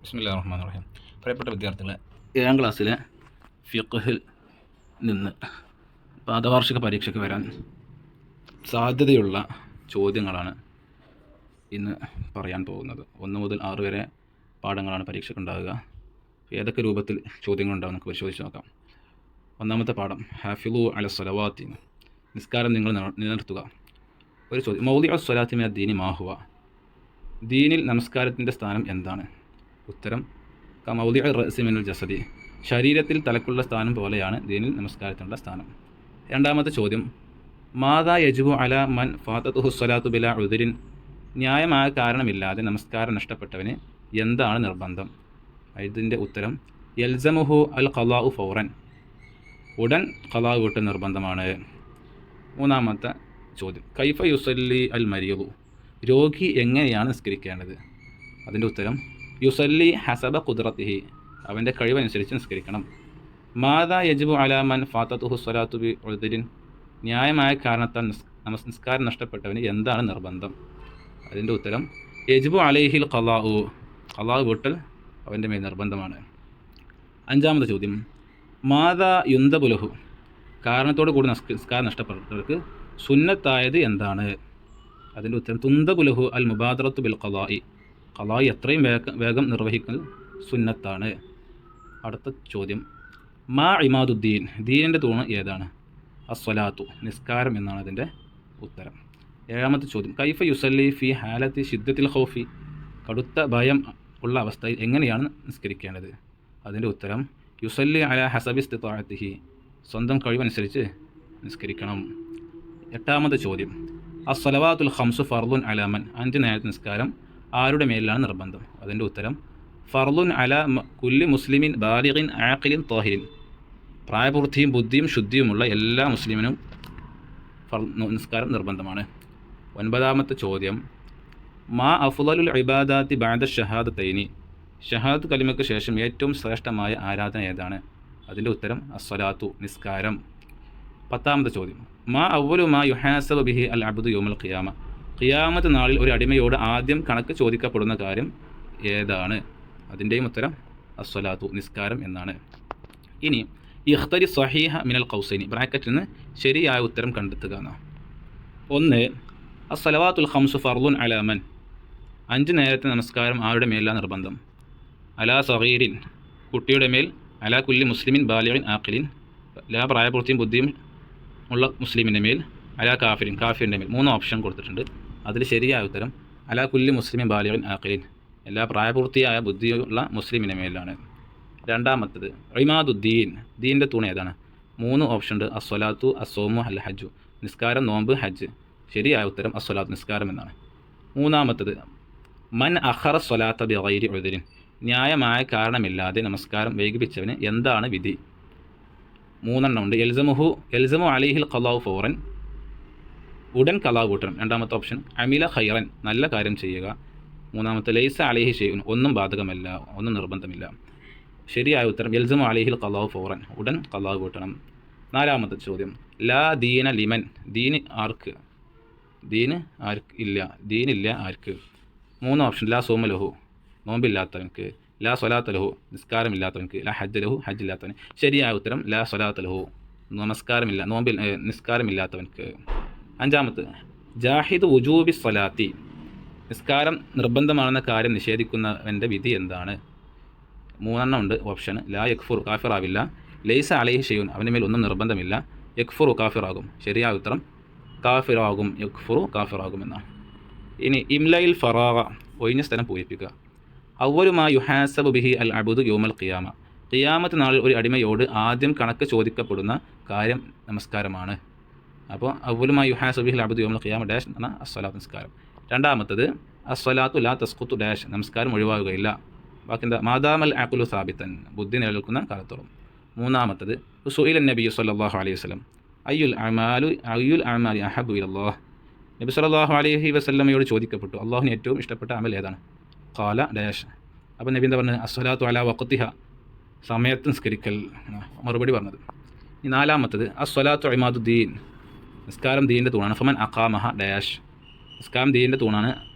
ബിസ്മില്ലാഹിർ റഹ്മാനിർ റഹീം. പ്രിയപ്പെട്ട വിദ്യാർത്ഥികളെ, 7ാം ക്ലാസ്സിലെ ഫിഖ്ഹിൽ നിന്ന് പാദവാർഷിക പരീക്ഷയ്ക്ക് വരാൻ സാധ്യതയുള്ള ചോദ്യങ്ങളാണ് ഇന്ന് പറയാൻ പോകുന്നത്. 1 മുതൽ 6 വരെ പാഠങ്ങളാണ് പരീക്ഷയ്ക്ക് ഉണ്ടാകുക. ഏതൊക്കെ രൂപത്തിൽ ചോദ്യങ്ങളുണ്ടാകും നമുക്ക് പരിശോധിച്ച് നോക്കാം. ഒന്നാമത്തെ പാഠം ഹാഫിളു അല സ്വലവാത്തി, നിസ്കാരം നിങ്ങൾ നിലനിർത്തുക. ഒരു ചോദ്യം, മൗദിഉ സ്വലാത്തി മിന ദീനി മാഹുവ, ദീനിൽ നമസ്കാരത്തിൻ്റെ സ്ഥാനം എന്താണ്? ഉത്തരം, മൗദിഉ റഅസി മിനൽ ജസദി, ശരീരത്തിൽ തലക്കുള്ള സ്ഥാനം പോലെയാണ് ദീനിൽ നമസ്കാരത്തിനുള്ള സ്ഥാനം. രണ്ടാമത്തെ ചോദ്യം, മാദാ യജിബു അല മൻ ഫാതതുഹു സ്വലാത്തു ബിലാ ഉദ്രിൻ, ന്യായമായ കാരണമില്ലാതെ നമസ്കാരം നഷ്ടപ്പെട്ടവന് എന്താണ് നിർബന്ധം? ഇതിൻ്റെ ഉത്തരം, യൽസമുഹു അൽ ഖലാഉ ഫൗറൻ, ഉടൻ ഖലാ വീട്ടൽ നിർബന്ധമാണ്. മൂന്നാമത്തെ ചോദ്യം, കൈഫ യുസല്ലി അൽ മരീദു, രോഗി എങ്ങനെയാണ് നിസ്കരിക്കേണ്ടത്? അതിൻ്റെ ഉത്തരം, യുസല്ലി ഹസബ ഖുദ്റത്തിഹി, അവൻ്റെ കഴിവനുസരിച്ച് നിസ്കരിക്കണം. മാദാ യജിബു അലാ മൻ ഫാതതുഹു സ്വലാത്തു ബി ഉദ്രിൻ, ന്യായമായ കാരണത്താൽ നിസ്കാരം നഷ്ടപ്പെട്ടവന് എന്താണ് നിർബന്ധം? അതിൻ്റെ ഉത്തരം, യജിബു അലൈഹിൽ ഖലാഉ, ഖലാ വീട്ടൽ അവൻ്റെ മേൽ നിർബന്ധമാണ്. അഞ്ചാമത്തെ ചോദ്യം, മാദാ യുന്തബുലഹു, കാരണത്തോടു കൂടി നിസ്കാരം നഷ്ടപ്പെട്ടവർക്ക് സുന്നത്തായത് എന്താണ്? അതിൻ്റെ ഉത്തരം, തുന്തബുലഹു അൽ മുബാദറത്തു ബിൽ ഖലാഇ, ഖലാഇ എത്രയും വേഗം നിർവഹിക്കൽ സുന്നത്താണ്. അടുത്ത ചോദ്യം, മാ ഇമാദുദ്ദീൻ, ദീനിൻ്റെ തൂണ് ഏതാണ്? അസ്വലാത്തു, നിസ്കാരം എന്നാണ് അതിൻ്റെ ഉത്തരം. ഏഴാമത്തെ ചോദ്യം, കൈഫ യുസല്ലി ഫി ഹാലത്തി ഷിദ്ദത്തിൽ ഖൗഫി, കടുത്ത ഭയം ഉള്ള അവസ്ഥയിൽ എങ്ങനെയാണ് നിസ്കരിക്കേണ്ടത്? അതിൻ്റെ ഉത്തരം, യുസല്ലി അല ഹസബി ഇസ്തിതാഅത്തിഹി, സ്വന്തം കഴിവനുസരിച്ച് നിസ്കരിക്കണം. എട്ടാമത്തെ ചോദ്യം, അസ്സലവാത്തുൽ ഖംസു ഫർളുൻ അലാമൻ, 5 നേരത്തെ നിസ്കാരം ആരുടെ മേലിലാണ് നിർബന്ധം? അതിൻ്റെ ഉത്തരം, ഫർളുൻ അല കുല്ലി മുസ്ലിമിൻ ബാലിഗിൻ ആഖിലിൻ താഹിരിൻ, പ്രായപൂർത്തിയും ബുദ്ധിയും ശുദ്ധിയുമുള്ള എല്ലാ മുസ്ലിമിനും നിസ്കാരം നിർബന്ധമാണ്. ഒൻപതാമത്തെ ചോദ്യം, മാ അഫ്ളലുൽ ഇബാദാത്തി ബഅദ ഷഹാദത്തൈനി, ഷഹാദത്ത് കലിമയ്ക്ക് ശേഷം ഏറ്റവും ശ്രേഷ്ഠമായ ആരാധന ഏതാണ്? അതിൻ്റെ ഉത്തരം, അസ്സലാത്തു, നിസ്കാരം. പത്താമത്തെ ചോദ്യം, മാ അവ്വലു മാ യുഹാസബു ബിഹി അൽ അബ്ദു യൗമൽ ഖിയാമ, ഖിയാമത്ത് നാളിൽ ഒരു അടിമയോട് ആദ്യം കണക്ക് ചോദിക്കപ്പെടുന്ന കാര്യം ഏതാണ്? അതിൻ്റെയും ഉത്തരം, അസ്സലാത്തു, നിസ്കാരം എന്നാണ്. ഇനി ഇഖ്തരി സ്വഹീഹ മിനൽ ഖൗസൈനി, ബ്രാക്കറ്റിൽ നിന്ന് ശരിയായ ഉത്തരം കണ്ടെത്തുക എന്നാണ്. 1, അസ്സലവാത്തുൽ ഖംസു ഫർളുൻ അലാമൻ, 5 നേരത്തെ നമസ്കാരം ആരുടെ മേലാണ് നിർബന്ധം? അലാ സഗീരിൻ, കുട്ടിയുടെ മേൽ. അലാ കുല്ലി മുസ്ലിമിൻ ബാലിഗിൻ ആഖിലിൻ, എല്ലാ പ്രായപൂർത്തിയും ബുദ്ധിയും ഉള്ള മുസ്ലിമിൻ്റെ മേൽ. അലാ കാഫിരിൻ, കാഫിറിൻ്റെ മേൽ. 3 ഓപ്ഷൻ കൊടുത്തിട്ടുണ്ട്. അതിൽ ശരിയായ ഉത്തരം, അലാ കുല്ലി മുസ്ലിമിൻ ബാലിഗിൻ ആഖിലിൻ, എല്ലാ പ്രായപൂർത്തിയായ ബുദ്ധിയുള്ള മുസ്ലിമിൻ്റെ മേലാണ്. രണ്ടാമത്തത്, ഇമാദുദ്ദീൻ, ദീൻ്റെ തൂണ് ഏതാണ്? 3 ഓപ്ഷൻ ഉണ്ട്, അസ്വലാത്തു, അസ്സോമു, അൽ ഹജ്ജു, നിസ്കാരം, നോമ്പ്, ഹജ്ജ്. ശരിയായ ഉത്തരം, അസ്വലാത്ത്, നിസ്കാരം എന്നാണ്. മൂന്നാമത്തത്, മൻ അഖറ സ്വലാത്ത ബിഗൈരി ഉദ്രിൻ, ന്യായമായ കാരണമില്ലാതെ നമസ്കാരം വൈകിപ്പിച്ചവന് എന്താണ് വിധി? 3 ഉണ്ട്, എൽസമു അലൈഹിൽ ഖലാഉ ഫൗറൻ, ഉടൻ ഖലാ കൂട്ടണം. രണ്ടാമത്തെ ഓപ്ഷൻ, അമില ഖൈറൻ, നല്ല കാര്യം ചെയ്യുക. മൂന്നാമത്തെ, ലൈസ അലൈഹി ഷൈഉൻ, ഒന്നും ബാധകമല്ല, ഒന്നും നിർബന്ധമില്ല. ശരിയായ ഉത്തരം, എൽസമു അലൈഹിൽ ഖലാഉ ഫൗറൻ, ഉടൻ ഖലാ കൂട്ടണം. നാലാമത്തെ ചോദ്യം, ലാ ദീന ലിമൻ, ദീന് ആർക്ക്? ദീന് ആർക്ക് ഇല്ല, ദീനില്ല ആർക്ക്? 3 ഓപ്ഷൻ, ലാ സോമ ലഹു, നോമ്പില്ലാത്തവൻക്ക്. ലാ സ്വലാത്ത ലഹു, നിസ്കാരമില്ലാത്തവൻക്ക്. ലാ ഹജ്ജ് ലഹു, ഹജ്ജില്ലാത്തവന്. ശരിയായ ഉത്തരം, ലാ സ്വലാത്ത ലഹു, നമസ്കാരമില്ല, നിസ്കാരമില്ലാത്തവൻക്ക്. അഞ്ചാമത്തെ, ജാഹിദ് വുജൂബി സ്വലാത്തി, നിസ്കാരം നിർബന്ധമാണെന്ന കാര്യം നിഷേധിക്കുന്നവൻ്റെ വിധി എന്താണ്? 3 ഉണ്ട് ഓപ്ഷൻ, ലാ യക്ഫുർ, കാഫിറാവില്ല. ലൈസ അലൈഹി ഷൈഉൻ, അവൻ്റെ മേൽ ഒന്നും നിർബന്ധമില്ല. യക്ഫുറു, കാഫിറാകും. ശരിയായ ഉത്തരം, കാഫിറാകും, യക്ഫുറു, കാഫിറാകും എന്നാണ്. ഇനി ഇംലയിൽ ഫറാഗ, ഒഴിഞ്ഞ സ്ഥലം പൂരിപ്പിക്കുക. അവ്വലു മാ യുഹാസബു ബിഹി അൽ അബ്ദു യൗമൽ ഖിയാമ, ഖിയാമത്ത് നാളിൽ ഒരു അടിമയോട് ആദ്യം കണക്ക് ചോദിക്കപ്പെടുന്ന കാര്യം നമസ്കാരമാണ്. അപ്പോൾ അവ്വലു മാ യുഹാസബു ബിഹിൽ അബ്ദു യൗമൽ ഖിയാമ ഡാഷ് എന്ന അസ്വലാത്ത്, നിസ്കാരം. രണ്ടാമത്തത്, അസ്വലാത്തു ലാ തസ്ഖുത്തു ഡാഷ്, നമസ്കാരം ഒഴിവാകുകയില്ല. ബാക്കി എന്താ? മാദാമൽ അഖ്ലു സാബിത്തൻ, ബുദ്ധി നിലനിൽക്കുന്ന കാലത്തോളം. മൂന്നാമത്തത്, സുഇല നബി സല്ലല്ലാഹു അലൈഹി വസല്ലം അയ്യുൽ അഅമാലി അഹബ്ബു ഇലല്ലാഹ്, നബി സല്ലല്ലാഹു അലൈഹി വസല്ലമയോട് ചോദിക്കപ്പെട്ടു, അള്ളാഹുവിന് ഏറ്റവും ഇഷ്ടപ്പെട്ട അമൽ ഏതാണ്? ഖാല ഡാഷ്. അപ്പോൾ നബി എന്താ പറഞ്ഞത്? അസ്വലാത്തു അലാ വഖ്തിഹ, സമയത്ത് നിസ്കരിക്കൽ, മറുപടി പറഞ്ഞത്. ഈ നാലാമത്തത്, അസ്വലാത്തു ഇമാദുദ്ദീൻ, നിസ്കാരം ദീൻ്റെ തൂണാണ്. ഫമൻ അഖാമഹ ഡാഷ്, നിസ്കാരം ദീൻ്റെ തൂണാണ്,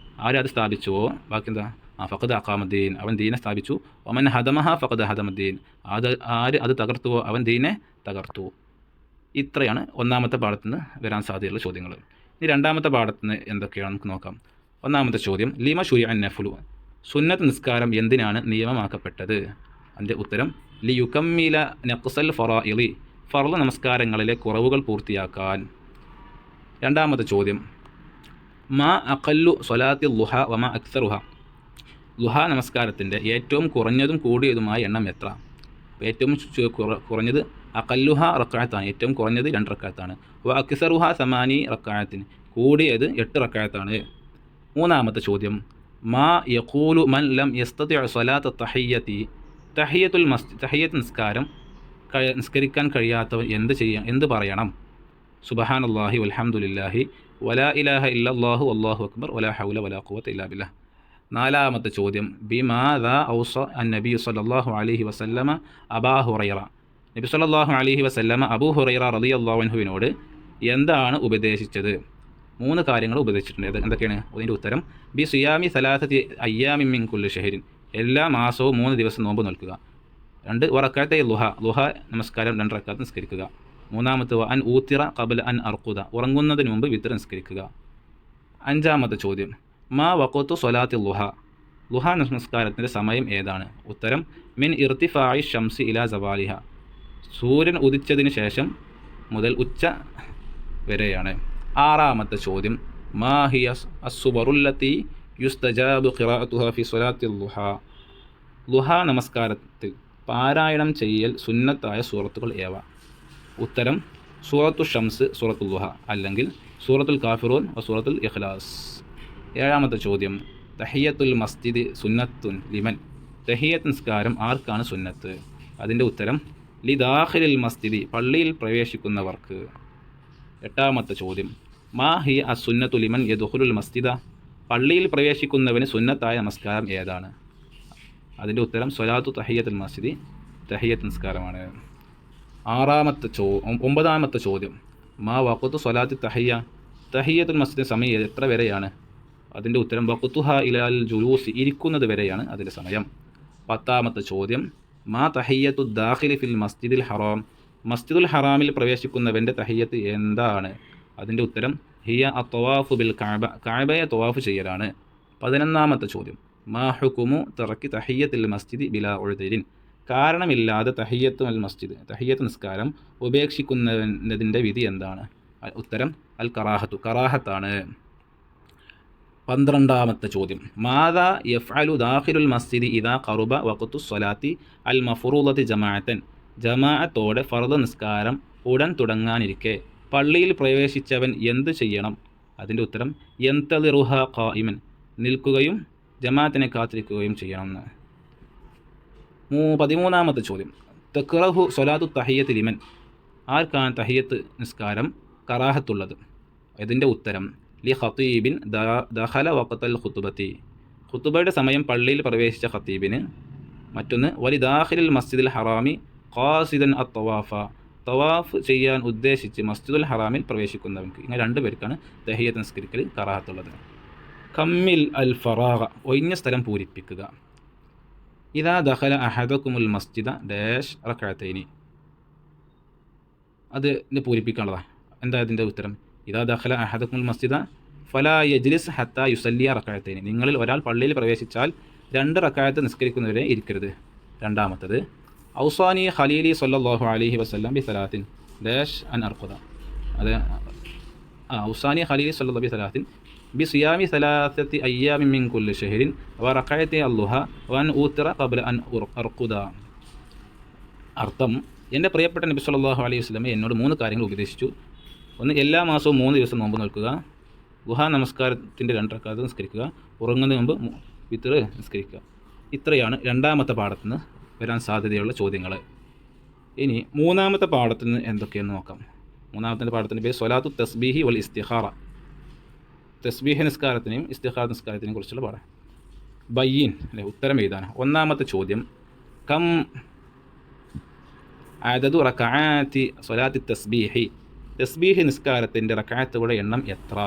ആരത് സ്ഥാപിച്ചുവോ ബാക്കി എന്താ ഫഖദ് അഖാമദ്ദീൻ, അവൻ ദീനെ സ്ഥാപിച്ചു. വമൻ ഹദമഹ ഫഖദ് ഹദമദ്ദീൻ, ആര് അത് തകർത്തുവോ അവൻ ദീനെ തകർത്തു. ഇത്രയാണ് ഒന്നാമത്തെ പാഠത്തിൽ നിന്ന് വരാൻ സാധ്യതയുള്ള ചോദ്യങ്ങൾ. ഇനി രണ്ടാമത്തെ പാഠത്തിൽ നിന്ന് എന്തൊക്കെയാണ് നമുക്ക് നോക്കാം. ഒന്നാമത്തെ ചോദ്യം, ലിമ ഷുരിഅ നഫ്ലു, സുന്നത്ത് നിസ്കാരം എന്തിനാണ് നിയമമാക്കപ്പെട്ടത്? അതിൻ്റെ ഉത്തരം ലി യുകമ്മില നഖ്സൽ ഫറാഇളി, ഫർള് നമസ്കാരങ്ങളിലെ കുറവുകൾ പൂർത്തിയാക്കാൻ. രണ്ടാമത്തെ ചോദ്യം, മാ അഖല്ലു സ്വലാത്തി ളുഹ വമാ അക്സറുഹ, ളുഹ നമസ്കാരത്തിൻ്റെ ഏറ്റവും കുറഞ്ഞതും കൂടിയതുമായ എണ്ണം എത്ര? ഏറ്റവും കുറഞ്ഞത് അഖല്ലുഹ റക്അത്താണ്, ഏറ്റവും കുറഞ്ഞത് 2 റക്അത്താണ്. വ അക്സറുഹ സമാനി റക്അത്തിന്, കൂടിയത് 8 റക്അത്താണ്. മൂന്നാമത്തെ ചോദ്യം, മാ യഖൂലു മൻ ലം യസ്തതി സ്വലാത്ത തഹിയ്യത്തി, തഹിയ്യത്ത് നിസ്കരിക്കാൻ കഴിയാത്തവൻ എന്ത് പറയണം? സുബ്ഹാനല്ലാഹി വൽഹംദുലില്ലാഹി വലാ ഇലാഹ ഇല്ലല്ലാഹു വല്ലാഹു അക്ബർ വലാ ഹൗല വലാ ഖുവത ഇല്ലാ ബില്ലാഹ്. നാലാമത്തെ ചോദ്യം, ബിമാദാ ഔസ അൻ-നബി സല്ലല്ലാഹു അലൈഹി വസല്ലമ അബാ ഹുറൈറ, നബി സല്ലല്ലാഹു അലൈഹി വസല്ലമ അബൂ ഹുറൈറ റളിയല്ലാഹു അൻഹുവിനോട് എന്താണ് ഉപദേശിച്ചത്? 3 കാര്യങ്ങൾ ഉപദേശിച്ചിട്ടുണ്ട്. എന്തൊക്കെയാണ്? അതിൻ്റെ ഉത്തരം ബി സിയാമി സലാസത്തി അയ്യാമിൻ മിൻ കുല്ലി ഷഹരിൻ, എല്ലാ മാസവും 3 ദിവസം നോമ്പ് നോൽക്കുക. 2 വറക്കഅത്തൈ ളുഹ നമസ്കാരം 2 റക്അത്ത് നിസ്കരിക്കുക. മൂന്നാമത്തെ അൻ ഊത്തിറ ഖബ്ല അൻ അർഖുദ, ഉറങ്ങുന്നതിന് മുമ്പ് വിത്ർ നിസ്കരിക്കുക. അഞ്ചാമത്തെ ചോദ്യം, മാ വഖത്തു സ്വലാത്തി ളുഹ നമസ്കാരത്തിൻ്റെ സമയം ഏതാണ്? ഉത്തരം മിൻ ഇർതിഫാഇ ഷംസി ഇലാ സവാലിഹ, സൂര്യൻ ഉദിച്ചതിന് ശേഷം മുതൽ ഉച്ച വരെയാണ്. ആറാമത്തെ ചോദ്യം, മാ ഹിയ അസ്സുവറുല്ലത്തി യുസ്തജാബു ഖിറാഅത്തുഹ ഫി സ്വലാത്തി ളുഹ നമസ്കാരത്തിൽ പാരായണം ചെയ്യൽ സുന്നത്തായ സൂറത്തുകൾ ഏവ? ഉത്തരം സൂറത്തു ഷംസ്, സൂറത്തുൽ ളുഹ, അല്ലെങ്കിൽ സൂറത്തുൽ കാഫിറൂൻ, സൂറത്തുൽ ഇഖ്ലാസ്. ഏഴാമത്തെ ചോദ്യം, തഹിയ്യത്തുൽ മസ്ജിദ് സുന്നത്തുൻ ലിമൻ, തഹിയ്യത്ത് നിസ്കാരം ആർക്കാണ് സുന്നത്ത്? അതിൻ്റെ ഉത്തരം ലി ദാഖിലിൽ മസ്ജിദി, പള്ളിയിൽ പ്രവേശിക്കുന്നവർക്ക്. എട്ടാമത്തെ ചോദ്യം, മാ ഹിയ അസുന്നത്തു ലിമൻ യദ്ഖുലുൽ മസ്ജിദ, പള്ളിയിൽ പ്രവേശിക്കുന്നവന് സുന്നത്തായ നമസ്കാരം ഏതാണ്? അതിൻ്റെ ഉത്തരം സ്വലാത്തു തഹിയ്യത്തുൽ മസ്ജിദി, തഹിയ്യത്ത് നിസ്കാരമാണ്. ഒമ്പതാമത്തെ ചോദ്യം, മാ വഖത്തു സ്വലാത്തി തഹിയ്യത്തുൽ മസ്ജിദ് സമയം എത്ര വരെയാണ്? അതിൻ്റെ ഉത്തരം വഖ്തുഹ ഇലാൽ ജുലൂസ്, ഇരിക്കുന്നത് വരെയാണ് അതിൻ്റെ സമയം. പത്താമത്തെ ചോദ്യം, മാ തഹിയ്യത്തു ദാഖിലി ഫിൽ മസ്ജിദിൽ ഹറാം, മസ്ജിദുൽ ഹറാമിൽ പ്രവേശിക്കുന്നവൻ്റെ തഹിയ്യത്ത് എന്താണ്? അതിൻ്റെ ഉത്തരം ഹിയ അത്വാഫു ബിൽ കഅബ, കഅബയെ തവാഫ് ചെയ്യലാണ്. 11ാമത്തെ ചോദ്യം, മാ ഹുകുമു തറക്കി തഹിയ്യത്തിൽ മസ്ജിദി ബിലാ ഉദ്രിൻ, കാരണമില്ലാതെ തഹിയ്യത്ത് നിസ്കാരം ഉപേക്ഷിക്കുന്നതിൻ്റെ വിധി എന്താണ്? ഉത്തരം അൽ കറാഹത്തു, കറാഹത്താണ്. 12ാമത്തെ ചോദ്യം, മാദാ യഫ്അലു ദാഖിലുൽ മസ്ജിദി ഇദാ ഖറുബ വഖ്തു സ്വലാത്തി അൽ മഫ്റൂദത്തി ജമാഅത്തൻ, ജമാഅത്തോടെ ഫർദ് നിസ്കാരം ഉടൻ തുടങ്ങാനിരിക്കെ പള്ളിയിൽ പ്രവേശിച്ചവൻ എന്ത് ചെയ്യണം? അതിൻ്റെ ഉത്തരം യന്തളിറുഹ ഖായിമൻ, നിൽക്കുകയും ജമാഅത്തിനെ കാത്തിരിക്കുകയും ചെയ്യണമെന്ന്. 13ാമത്തെ ചോദ്യം, തക്റഹു സ്വലാത്തു തഹിയ്യത്ത് ലിമൻ, ആർക്കാണ് തഹിയ്യത്ത് നിസ്കാരം കറാഹത്തുള്ളത്? ഇതിൻ്റെ ഉത്തരം ലി ഖതീബിൻ ദഖല വഖത്തൽ ഖുതുബത്തി, ഖുതുബയുടെ സമയം പള്ളിയിൽ പ്രവേശിച്ച ഖതീബിന്. മറ്റൊന്ന് വലി ദാഖിലിൽ മസ്ജിദുൽ ഹറാമി ഖാസിദൻ അത്തവാഫ, തവാഫ് ചെയ്യാൻ ഉദ്ദേശിച്ച് മസ്ജിദുൽ ഹറാമിൽ പ്രവേശിക്കുന്നവർക്ക്. ഇങ്ങനെ 2 പേർക്കാണ് തഹിയ്യത്ത് നിസ്കരിക്കൽ കറാഹത്തുള്ളത്. കമ്മിൽ അൽ ഫറാഗ, ഒഴിഞ്ഞ സ്ഥലം പൂരിപ്പിക്കുക. ഇദാ ദഖല അഹദകുമുൽ മസ്ജിദ ഡാഷ് റക്അത്തൈനി, അതിന് പൂരിപ്പിക്കാനുള്ളതാണ്. എന്താ അതിൻ്റെ ഉത്തരം? ഇദാ ദഖല അഹദകുമുൽ മസ്ജിദ ഫലാ യജ്ലിസ് ഹത്താ യുസല്ലിയ റക്അത്തൈനി, നിങ്ങളിൽ ഒരാൾ പള്ളിയിൽ പ്രവേശിച്ചാൽ 2 റക്അത്ത് നിസ്കരിക്കുന്നവരെ ഇരിക്കരുത്. രണ്ടാമത്തത്, ഔസാനി ഖലീലി സ്വല്ലല്ലാഹു അലൈഹി വസല്ലം ബി സലാത്തിൻ ഡാഷ് അൻ അർഖുദ, അത് ഔസാനി ഖലീലി സ്വല്ലല്ലാഹു ബി സലാത്തിൻ ബി സിയാമി സലാസത്തി അയ്യാമിൻ മിൻ കുല്ലി ഷഹരിൻ വ റക്അത്തി അൽളുഹ വ അൻ ഊത്തിറ ഖബ്ല അൻ അർഖുദ. അർത്ഥം, എൻ്റെ പ്രിയപ്പെട്ട നബി സ്വല്ലല്ലാഹു അലൈഹി വസല്ലം എന്നോട് 3 കാര്യങ്ങൾ ഉപദേശിച്ചു. ഒന്ന്, എല്ലാ മാസവും 3 ദിവസം നോമ്പ് നോൽക്കുക. ളുഹ നമസ്കാരത്തിൻ്റെ 2 റക്അത്ത് നിസ്കരിക്കുക. ഉറങ്ങുന്നതിന് മുമ്പ് വിത്ർ നിസ്കരിക്കുക. ഇത്രയാണ് രണ്ടാമത്തെ പാഠത്തിൽ നിന്ന് വരാൻ സാധ്യതയുള്ള ചോദ്യങ്ങൾ. ഇനി മൂന്നാമത്തെ പാഠത്തിൽ നിന്ന് എന്തൊക്കെയെന്ന് നോക്കാം. മൂന്നാമത്തെ പാഠത്തിൻ്റെ പേര് സ്വലാത്തു തസ്ബീഹി വൽ ഇസ്തിഖാറ, തസ്ബീഹ് നിസ്കാരത്തിനെയും ഇസ്തിഖാറ നിസ്കാരത്തിനെയും കുറിച്ചുള്ള പാഠം. ബയ്യീൻ, അല്ലെ, ഉത്തരം എഴുതാനാണ്. ഒന്നാമത്തെ ചോദ്യം, കം അദദു റക്അഅത്തി സ്വലാത്തി തസ്ബീഹി, തസ്ബീഹ് നിസ്കാരത്തിൻ്റെ റക്അത്തുകളുടെ എണ്ണം എത്ര?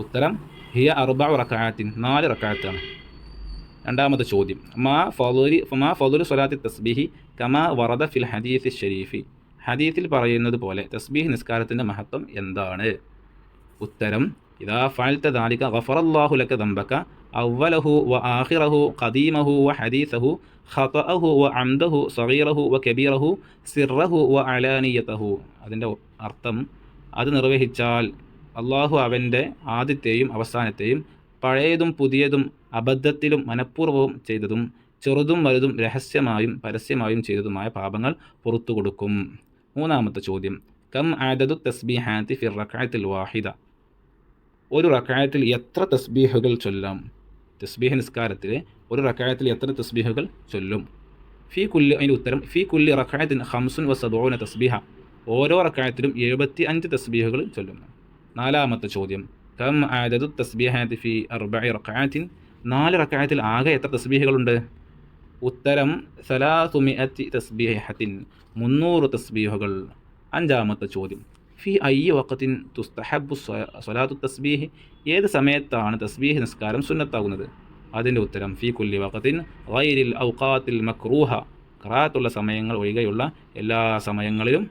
ഉത്തരം ഹിയ 4 റക്അത്തിൻ, 4 റക്അത്താണ്. രണ്ടാമത്തെ ചോദ്യം, മാ ഫളുലു സ്വലാത്തി തസ്ബീഹി കമാ വറദ ഫിൽ ഹദീസ് ഷരീഫി. ഹദീസിൽ പറയുന്നത് പോലെ തസ്ബീഹ് നിസ്കാരത്തിൻ്റെ മഹത്വം എന്താണ്? ഉത്തരം, ഇദാ ഫഅൽത ദാലിക ഗഫറല്ലാഹു ലക ദംബക അവ്വലഹു വ ആഖിറഹു ഖദീമഹു വ ഹദീസഹു ഖതഅഹു വ അംദഹു സഗീറഹു വ കബീറഹു സിർറഹു വ അലാനിയതഹു. അതിൻ്റെ അർത്ഥം, അത് നിർവഹിച്ചാൽ അള്ളാഹു അവൻ്റെ ആദ്യത്തെയും അവസാനത്തെയും പഴയതും പുതിയതും അബദ്ധത്തിലും മനഃപൂർവ്വവും ചെയ്തതും ചെറുതും വലുതും രഹസ്യമായും പരസ്യമായും ചെയ്തതുമായ പാപങ്ങൾ പുറത്തു കൊടുക്കും. മൂന്നാമത്തെ ചോദ്യം, കം അദദു തസ്ബീഹാത്തി ഫിർ റക്അത്തിൽ വാഹിദ. ഒരു റക്അത്തിൽ എത്ര തസ്ബീഹുകൾ ചൊല്ലാം? തസ്ബീഹ് നിസ്കാരത്തിൽ ഒരു റക്അത്തിൽ എത്ര തസ്ബീഹുകൾ ചൊല്ലും? അതിൻ്റെ ഉത്തരം, ഫി കുല്ലി റക്അത്തിൻ 75 തസ്ബീഹ. ഓരോ റക്അത്തിലും 75 തസ്ബീഹുകൾ ചൊല്ലുന്നു. നാലാമത്തെ ചോദ്യം, കം അദദു തസ്ബീഹാത്തി ഫി 4 റക്അത്തിൻ. 4 റക്അത്തിൽ ആകെ എത്ര തസ്ബീഹുകളുണ്ട്? ഉത്തരം, 300 തസ്ബീഹത്തിൻ, 300 തസ്ബീഹുകൾ. അഞ്ചാമത്തെ ചോദ്യം, ഫി അയ്യ വഖത്തിൻ തുസ്തഹബ്ബു സ്വലാത്തു തസ്ബീഹ്. ഏത് സമയത്താണ് തസ്ബീഹ് നിസ്കാരം സുന്നത്താകുന്നത്? അതിൻ്റെ ഉത്തരം, ഫി കുല്ലി വഖത്തിൻ ഗൈരിൽ ഔഖാത്തിൽ മക്റൂഹ. ഖറാത്തുള്ള സമയങ്ങൾ ഒഴികെയുള്ള എല്ലാ സമയങ്ങളിലും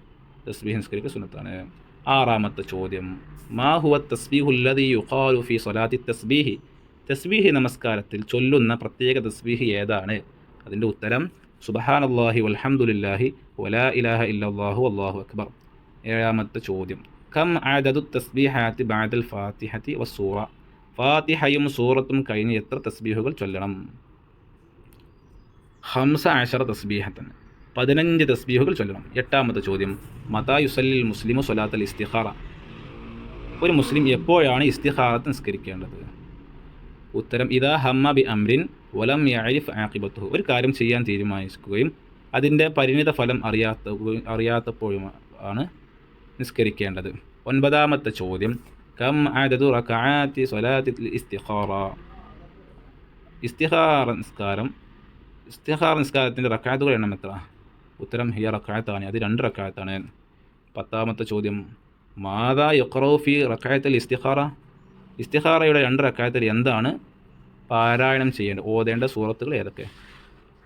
തസ്ബീഹ് നിസ്കരിക്കുക സുന്നത്താണ്. ആറാമത്തെ ചോദ്യം, മാ ഹുവ തസ്ബീഹുല്ലദീ യുഖാലു ഫി സ്വലാത്തി തസ്ബീഹ്. തസ്ബീഹ് നമസ്കാരത്തിൽ ചൊല്ലുന്ന പ്രത്യേക തസ്ബീഹ് ഏതാണ്? അതിൻ്റെ ഉത്തരം, സുബ്ഹാനല്ലാഹി വൽഹംദുലില്ലാഹി വലാ ഇലാഹ ഇല്ലല്ലാഹു വല്ലാഹു അക്ബർ. ഏഴാമത്തെ ചോദ്യം, കം അദദു തസ്ബീഹാത്തി ബഅദൽ ഫാത്തിഹത്തി വസ്സൂറ. ഫാത്തിഹയും സൂറത്തും കഴിഞ്ഞ് എത്ര തസ്ബീഹുകൾ ചൊല്ലണം? 15 തസ്ബീഹത്തൻ, 15 തസ്ബീഹുകൾ ചൊല്ലണം. എട്ടാമത്തെ ചോദ്യം, മതാ യുസല്ലിൽ മുസ്ലിമു സ്വലാത്തൽ ഇസ്തിഖാറ. ഒരു മുസ്ലിം എപ്പോഴാണ് ഇസ്തിഖാറത്ത് നിസ്കരിക്കേണ്ടത്? ഉത്തരം, ഇദാ ഹമ്മ ബി അംരിൻ വലം യഅരിഫ് ആഖിബത്തുഹു. ഒരു കാര്യം ചെയ്യാൻ തീരുമാനിക്കുകയും അതിൻ്റെ പരിണിത ഫലം അറിയാത്തപ്പോഴും ആണ് നിസ്കരിക്കേണ്ടത്. ഒൻപതാമത്തെ ചോദ്യം, കം അദദു റക്അത്തി സ്വലാത്തിൽ ഇസ്തിഖാറ. ഇസ്തിഖാറ നിസ്കാരത്തിൻ്റെ റക്അത്തുകൾ എണ്ണം എത്ര? ഉത്തരം, ഹിയ റക്അത്താണ്, അത് 2 റക്അത്താണ്. പത്താമത്തെ ചോദ്യം, മാദാ യുഖറഉ ഫി റക്അത്തിൽ ഇസ്തിഖാറ. ഇസ്തിഖാറയുടെ 2 റക്അത്തിൽ എന്താണ് പാരായണം ചെയ്യേണ്ടത്? ഓതേണ്ട സൂറത്തുകൾ ഏതൊക്കെ?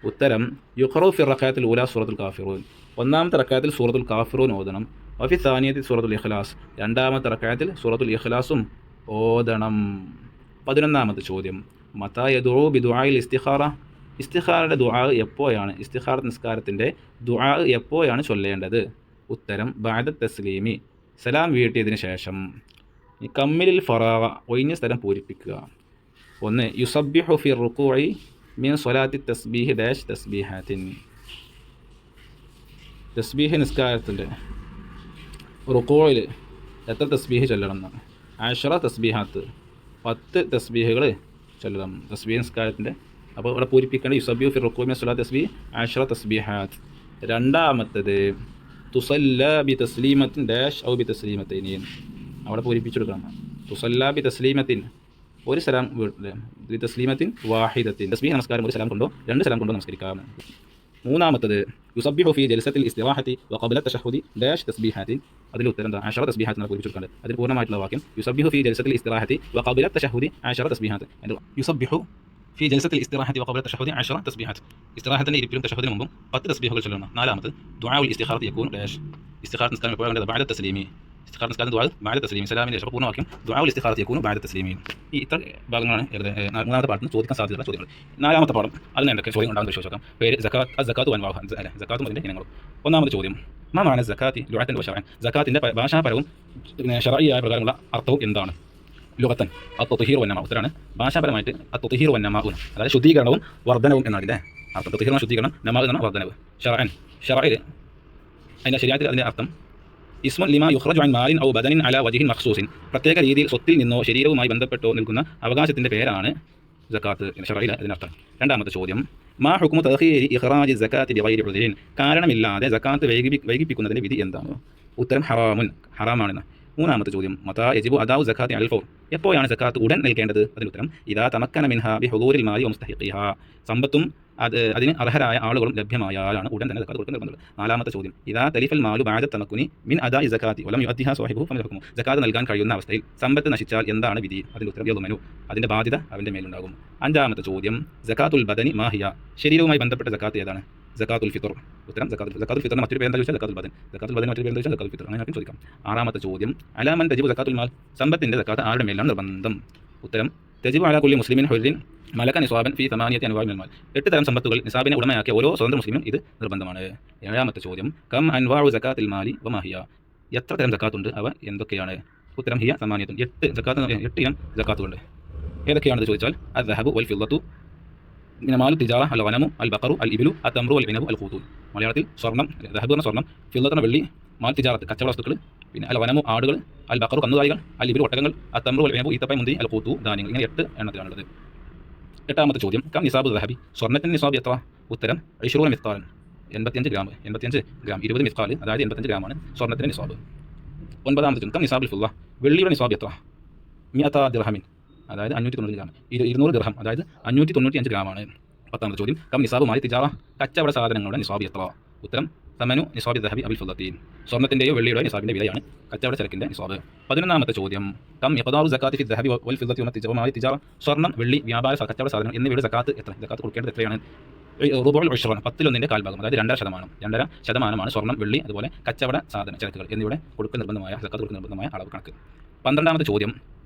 ഉത്തരം, യുഖറഉ ഫി റക്അത്തിൽ ഊലാ സൂറത്തുൽ കാഫിറൂൻ. ഒന്നാമത്തെ റക്അത്തിൽ സൂറത്തുൽ കാഫിറൂൻ ഓതണം. വഫി സാനിയത്തിൽ സൂറത്തുൽ ഇഖ്ലാസ്. രണ്ടാമത്തെ റക്അത്തിൽ സൂറത്തുൽ ഇഖ്ലാസും ഓതണം. 11ാമത്തെ ചോദ്യം, മതാ യദുഉ ബിദുആഇൽ ഇസ്തിഖാറ. ഇസ്തിഖാറയുടെ ദുആ എപ്പോഴാണ്? ഇസ്തിഖാറ നിസ്കാരത്തിൻ്റെ ദുആ എപ്പോഴാണ് ചൊല്ലേണ്ടത്? ഉത്തരം, ബഅദ തസ്ലീമി, സലാം വീട്ടിയതിന് ശേഷം. കമ്മിലിൽ ഫറാഗ, ഒഴിഞ്ഞ സ്ഥലം പൂരിപ്പിക്കുക. 1, യുസബ്ബിഹു ഫി റുകൂഇ മിൻ സ്വലാത്തി തസ്ബീഹ് ഡാഷ് തസ്ബീഹാത്തിൻ. തസ്ബീഹ് നിസ്കാരത്തിൻ്റെ റുകൂഇൽ എത്ര തസ്ബീഹ് ചൊല്ലണം എന്നാണ്? 10 തസ്ബീഹാത്ത്, 10 തസ്ബീഹുകൾ ചൊല്ലണം തസ്ബീഹ് നിസ്കാരത്തിൻ്റെ. അപ്പോൾ ഇവിടെ പൂരിപ്പിക്കേണ്ട യുസബ്ബിഹു ഫി റുകൂഇ മിൻ സ്വലാത്തി തസ്ബീഹ് 10 തസ്ബീഹാത്ത്. രണ്ടാമത്തത്, തുസല്ല ബി തസ്ലീമത്തിൻ ഡാഷ് ഔ ബി തസ്ലീമത്തൈനി. അവിടെ പൂരിപ്പിച്ചെടുക്കണം. തുസല്ല ബി തസ്ലീമത്തിൻ, ഒരു സലാം വീട്ടിൽ, ബി തസ്ലീമത്തിൻ വാഹിദത്തിൻ. തസ്ബീഹ് നമസ്കാരം ഒരു സലാം കൊണ്ടോ 2 സലാം കൊണ്ടോ നമസ്കരിക്കാം. മൂന്നാമത്തത്, യുസബ്ബിഹു ഫി ജൽസത്തിൽ ഇസ്തിറാഹത്തി വ ഖബ്ല തശഹുദി ഡാഷ് തസ്ബീഹാത്തിൻ. അതിൽ ഉത്തരം എന്താ? 10 തസ്ബീഹാത്ത് എന്ന് പൂരിപ്പിച്ചെടുക്കേണ്ടത്. അതിൽ പൂർണ്ണമായിട്ടുള്ള വാക്യം, യുസബ്ബിഹു ഫി ജൽസത്തിൽ ഇസ്തിറാഹത്തി വ ഖബ്ല തശഹുദി 10 തസ്ബീഹാത്ത്. യുസബ്ബിഹു ഫി ജൽസത്തിൽ ഇസ്തിറാഹത്തി വ ഖബ്ല തശഹുദി 10 തസ്ബീഹാത്ത്. ഇസ്തിറാഹത്തിൻ്റെ ഇരിപ്പിലും തശഹുദിന് മുമ്പും 10 തസ്ബീഹുകൾ ചൊല്ലണം. നാലാമത്, ദുആഉൽ ഇസ്തിഖാറത്ത് യകൂൻ ഡാഷ്. ഇസ്തിഖാറത്ത് നിസ്കാരം എപ്പോഴാണ് വേണ്ടത്? ബഅദ തസ്ലീമി. ഇസ്തിഖാറത്ത് നിസ്കാരം ദുആ ബഅദ തസ്ലീമി, സലാമിൻ്റെ ശേഷം. പൂർണ്ണവാക്യം, ദുആഉൽ ഇസ്തിഖാറത്ത് യകൂൻ ബഅദ തസ്ലീമി. ഈ ഇത്ര ഭാഗങ്ങളാണ് മൂന്നാമത്തെ പാഠത്തിന് ചോദിക്കാൻ സാധ്യതയുള്ള ചോദ്യങ്ങൾ. നാലാമത്തെ പാഠം, അതിന് എന്തൊക്കെ ചോദ്യം ഉണ്ടാകുന്ന വിശ്വസിക്കാം. പേര് സക്കാത്ത് വൻവാഹ, സക്കാത്തും അതിൻ്റെ ഇനങ്ങളും. ഒന്നാമത്തെ ചോദ്യം, മാ മഅന സക്കാത്തി ലുഅത്തൻ വ ശർഅൻ. സക്കാത്തിൻ്റെ ഭാഷാപരവും ശർഈയായ പ്രകാരമുള്ള അർത്ഥവും എന്താണ്? ലുഗത്തൻ അത്തത്ഹീർ വന്നമാ. ഉത്തരാണ്, ഭാഷാപരമായിട്ട് അത്തത്ഹീർ വന്നമാ, അതായത് ശുദ്ധീകരണവും വർദ്ധനവും എന്നാണ് അർത്ഥം. തത്ഹീർ ശുദ്ധീകരണം, നമാ എന്ന വർദ്ധനവ്. ശർഅൻ, ശർഇൽ അതിൻ്റെ ശരിയാത്തിൽ അതിൻ്റെ അർത്ഥം, ഇസ്മുൻ ലിമാ യുഖ്റജു അൻ മാലിൻ ഔ ബദനിൻ അലാ വജ്ഹിൻ മഖ്സൂസിൻ. പ്രത്യേക രീതിയിൽ സ്വത്തിൽ നിന്നോ ശരീരവുമായി ബന്ധപ്പെട്ടോ നിൽക്കുന്ന അവകാശത്തിൻ്റെ പേരാണ് സക്കാത്ത്. ശർഇൽ അതിനർത്ഥം. രണ്ടാമത്തെ ചോദ്യം, മാ ഹുക്മു തഖീരി ഇഖ്റാജി സക്കാത്തി ബിഗൈരി ഉദ്രിൻ. കാരണമില്ലാതെ സക്കാത്ത് വൈകിപ്പിക്കുന്നതിൻ്റെ വിധി എന്താണ്? ഉത്തരം, ഹറാമുൻ, ഹറാമാണെന്ന്. മൂന്നാമത്തെ ചോദ്യം മതാ യജിബു അദാഉ സകാത്തി അൽ ഫൗർ, എപ്പോഴാണ് സക്കാത്ത് ഉടൻ നൽകേണ്ടത്? അതിന് ഉത്തരം ഇദാ തമക്കന മിൻഹാ ബിഹുദൂരിൽ മാലി വമുസ്തഹിഖിഹാ, സമ്പത്തും അതിന് അർഹരായ ആളുകളും ലഭ്യമായാലാണ് ഉടൻ തന്നെ സക്കാത്ത് കൊടുക്കാൻ നിർബന്ധം. നാലാമത്തെ ചോദ്യം ഇദാ തലിഫൽ മാലു ബഅദ തമക്കുനി മിൻ അദാഇ സകാത്തി വലം യുഅദ്ദിഹാ സാഹിബുഹു ഫമൽ ഹുക്മു, സക്കാത്ത് നൽകാൻ കഴിയുന്ന അവസ്ഥയിൽ സമ്പത്ത് നശിച്ചാൽ എന്താണ് വിധി? അതിന് ഉത്തരം യദ്മനു, അതിന്റെ ബാധ്യത അവന്റെ മേലുണ്ടാകും. അഞ്ചാമത്തെ ചോദ്യം സകാത്തുൽ ബദനി മാഹിയ, ശരീരവുമായി ബന്ധപ്പെട്ട സക്കാത്ത് ഏതാണ്? സക്കാത്തുൽ ഫിത്ർ, ഉത്തരം സക്കാത്തുൽ ഫിത്റിന്റെ മറ്റൊരു പേര് എന്താ ചോദിച്ചാൽ സക്കാത്തുൽ ബദൻ, സക്കാത്തുൽ ബദൻ മറ്റൊരു പേര് എന്താ ചോദിച്ചാൽ സക്കാത്തുൽ ഫിത്ർ, അങ്ങനെ ചോദിക്കാം. ആറാമത്തെ ചോദ്യം അലാമൻ തജിബു സക്കാത്തുൽ മാൽ, സമ്പത്തിന്റെ സക്കാത്ത് ആരുടെ മേലാണ് നിർബന്ധം? ഉത്തരം തജിബു അലാ കുല്ലി മുസ്ലിമിൻ ഹുർരിൻ മലക നിസ്വാബൻ ഫി സമാനിയത്തി അൻവാഇ മിനൽ മാൽ, 8 തരം സമ്പത്തുകൾ നിസാബിനെ ഉടമയാക്കിയ ഓരോ സ്വതന്ത്ര മുസ്ലിമിനും ഇത് നിർബന്ധമാണ്. ഏഴാമത്തെ ചോദ്യം കം അൻവാഉ സക്കാത്തിൽ മാലി വമാഹിയ, എത്ര തരം സക്കാത്തുണ്ട്, അവ എന്തൊക്കെയാണ്? ഉത്തരം ഹിയ സമാനിയത്തുൻ, 8 ഇനം സക്കാത്തുണ്ട്. ഏതൊക്കെയാണെന്ന് ചോദിച്ചാൽ അദ്ദഹബു വൽ ഫിദ്ദത്തു മാലു തിജാറ അൽ ഗനമു അൽ ബഖറു അൽ ഇബ്ലു അത്തംറു വൽ ഇനബു അൽ ഖൂതൂൻ. മലയാളത്തിൽ സ്വർണ്ണം, ദഹബ് എന്ന സ്വർണ്ണം, ഫിദ്ദത്ത് എന്ന വെള്ളി, മാൽ തിജാറത്ത് കച്ചവട വസ്തുക്കൾ, പിന്നെ അൽ ഗനമു ആടുകൾ, അൽ ബഖറു കന്നുകാലികൾ, അൽ ഇബ്ലു ഒട്ടകങ്ങൾ, അത്തംറു വൽ ഇനബു ഈത്തപ്പഴം മുന്തിരി, അൽ ഖൂതു ധാന്യങ്ങൾ. ഇങ്ങനെ 8 എണ്ണത്തിലാണുള്ളത്. എട്ടാമത്തെ ചോദ്യം കം നിസാബു ദഹബി, സ്വർണ്ണത്തിന്റെ നിസാബ് എത്ര? ഉത്തരം 20 മിസ്കാൽ, 85 ഗ്രാം, 20 മിസ്കാൽ അതായത് 85 ഗ്രാമാണ് സ്വർണ്ണത്തിന്റെ നിസാബ്. ഒൻപതാമത്തെ ചോദ്യം കം നിസാബുൽ ഫിദ്ദ, വെള്ളിയുടെ നിസാബ് എത്ര? 100 ദിർഹമിൻ അതായത് 590 ഗ്രാം, 200 ദിർഹം അതായത് 595 ഗ്രാമാണ്. പത്താമത്തെ ചോദ്യം കം നിസാബ് മാലി തിജാറ, കച്ചവട സാധനങ്ങളുടെ നിസാബ് എത്ര? ഉത്തരം സമനു നിസാബി ദഹബി അബിൽ ഫിദ്ദത്തീൻ, സ്വർണ്ണത്തിന്റെയോ വെള്ളിയുടെയോ നിസാബിന്റെ വിലയാണ് കച്ചവട ചരക്കിന്റെ നിസാബ്. 11ാമത്തെ ചോദ്യം കം യഖ്ദാറു സക്കാത്തി ഫി ദഹബി വൽ ഫിദ്ദത്തി വ മാലി തിജാറ, സ്വർണ്ണം, വെള്ളി, വ്യാപാര കച്ചവട സാധനങ്ങൾ എന്നിവയുടെ സക്കാത്ത് എത്ര? സക്കാത്ത് കൊടുക്കേണ്ടത് എത്രയാണ്? റുബുൽ ഉശ്റൻ, 10 കാൽഭാഗം അതായത് 2.5%. സ്വർണ്ണം, വെള്ളി അതുപോലെ കച്ചവട സാധന ചരക്കുകൾ എന്നിവയുടെ കൊടുക്കുന്ന നിർബന്ധമായ സക്കാത്ത് കൊടുക്കുന്ന നിർബന്ധമായ അളവ് കണക്ക്. 12ാമത്തെ ചോദ്യം